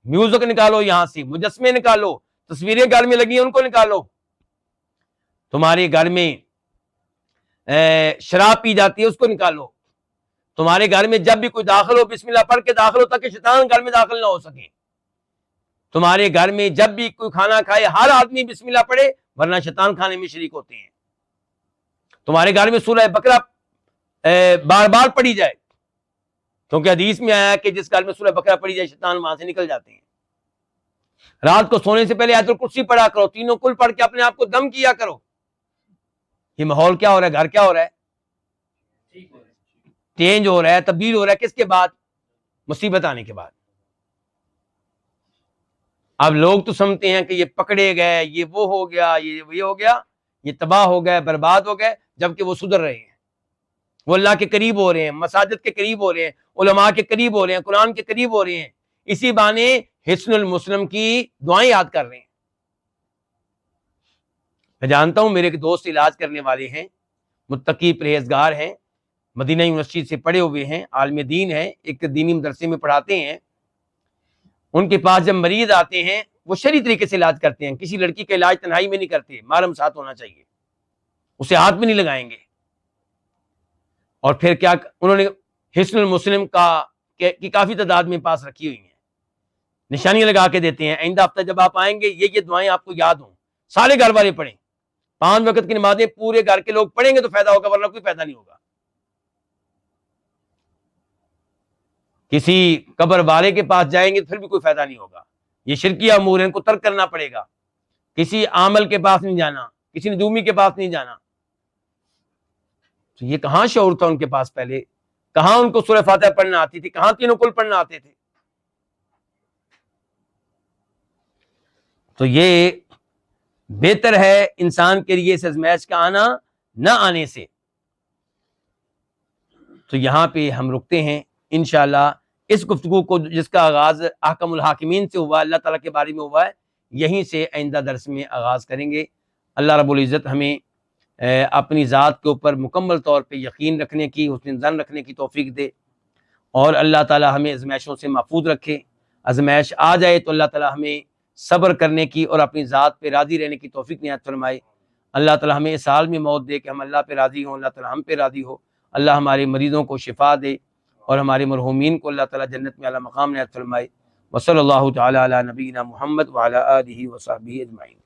میوزک نکالو یہاں سے، مجسمے نکالو، تصویریں گھر میں لگی ہیں ان کو نکالو. تمہارے گھر میں شراب پی جاتی ہے اس کو نکالو. تمہارے گھر میں جب بھی کوئی داخل ہو بسم اللہ پڑھ کے داخل ہو تاکہ شیطان گھر میں داخل نہ ہو سکے. تمہارے گھر میں جب بھی کوئی کھانا کھائے ہر آدمی بسم اللہ پڑھے، ورنہ شیطان کھانے میں شریک ہوتے ہیں. تمہارے گھر میں سورہ بقرہ بار بار پڑھی جائے، کیونکہ حدیث میں آیا کہ جس گھر میں سورہ بقرہ پڑھی جائے شیطان وہاں سے نکل جاتے ہیں. رات کو سونے سے پہلے آیت الکرسی پڑھا کرو، تینوں کل پڑھ کے اپنے آپ کو دم کیا کرو. یہ ماحول کیا ہو رہا ہے، گھر کیا ہو رہا ہے، چینج ہو رہا ہے، تبدیل ہو رہا ہے. کس کے بعد؟ مصیبت آنے کے بعد. اب لوگ تو سمجھتے ہیں کہ یہ پکڑے گئے، یہ وہ ہو گیا، یہ ہو گیا، یہ تباہ ہو گئے، برباد ہو گئے، جبکہ وہ سدھر رہے ہیں، وہ اللہ کے قریب ہو رہے ہیں، مساجد کے قریب ہو رہے ہیں، علماء کے قریب ہو رہے ہیں، قرآن کے قریب ہو رہے ہیں. اسی بہانے حصن المسلم کی دعائیں یاد کر رہے ہیں. میں جانتا ہوں میرے ایک دوست علاج کرنے والے ہیں، متقی پرہیزگار ہیں، مدینہ یونیورسٹی سے پڑھے ہوئے ہیں، عالم دین ہیں، ایک دینی مدرسے میں پڑھاتے ہیں. ان کے پاس جب مریض آتے ہیں وہ شرعی طریقے سے علاج کرتے ہیں. کسی لڑکی کا علاج تنہائی میں نہیں کرتے، محرم ساتھ ہونا چاہیے، اسے ہاتھ بھی نہیں لگائیں گے. اور پھر کیا انہوں نے حصن المسلم کی کافی تعداد میں پاس رکھی ہوئی ہیں، نشانیاں لگا کے دیتے ہیں. آئندہ ہفتہ جب آپ آئیں گے یہ دعائیں آپ کو یاد ہوں، سارے گھر والے پڑھیں. 5 وقت کی نمازیں پورے گھر کے لوگ پڑھیں گے تو فائدہ ہوگا، ورنہ کوئی فائدہ نہیں ہوگا. کسی قبر والے کے پاس جائیں گے تو پھر بھی کوئی فائدہ نہیں ہوگا. یہ شرکیہ امور ہیں، ان کو ترک کرنا پڑے گا. کسی عامل کے پاس نہیں جانا، کسی نجومی کے پاس نہیں جانا. تو یہ کہاں شعور تھا ان کے پاس پہلے؟ کہاں ان کو سورہ فاتحہ پڑھنا آتی تھی؟ کہاں تینوں کل پڑھنا آتے تھے؟ تو یہ بہتر ہے انسان کے لیے اس آزمائش کا آنا نہ آنے سے. تو یہاں پہ ہم رکتے ہیں انشاءاللہ. اس گفتگو کو جس کا آغاز احکم الحاکمین سے ہوا، اللہ تعالیٰ کے بارے میں ہوا ہے، یہیں سے آئندہ درس میں آغاز کریں گے. اللہ رب العزت ہمیں اپنی ذات کے اوپر مکمل طور پہ یقین رکھنے کی، حسن ظن رکھنے کی توفیق دے، اور اللہ تعالیٰ ہمیں آزمائشوں سے محفوظ رکھے. آزمائش آ جائے تو اللہ تعالیٰ ہمیں صبر کرنے کی اور اپنی ذات پہ راضی رہنے کی توفیق عنایت فرمائے. اللہ تعالیٰ ہمیں اس حال میں موت دے کہ ہم اللہ پہ راضی ہوں، اللہ تعالیٰ ہم پہ راضی ہو. اللہ ہمارے مریضوں کو شفا دے اور ہمارے مرحومین کو اللہ تعالیٰ جنت میں اعلیٰ مقام عنایت فرمائے. وصلی اللہ تعالیٰ علی نبینا محمد وعلی آلہ وصحبہ اجمعین.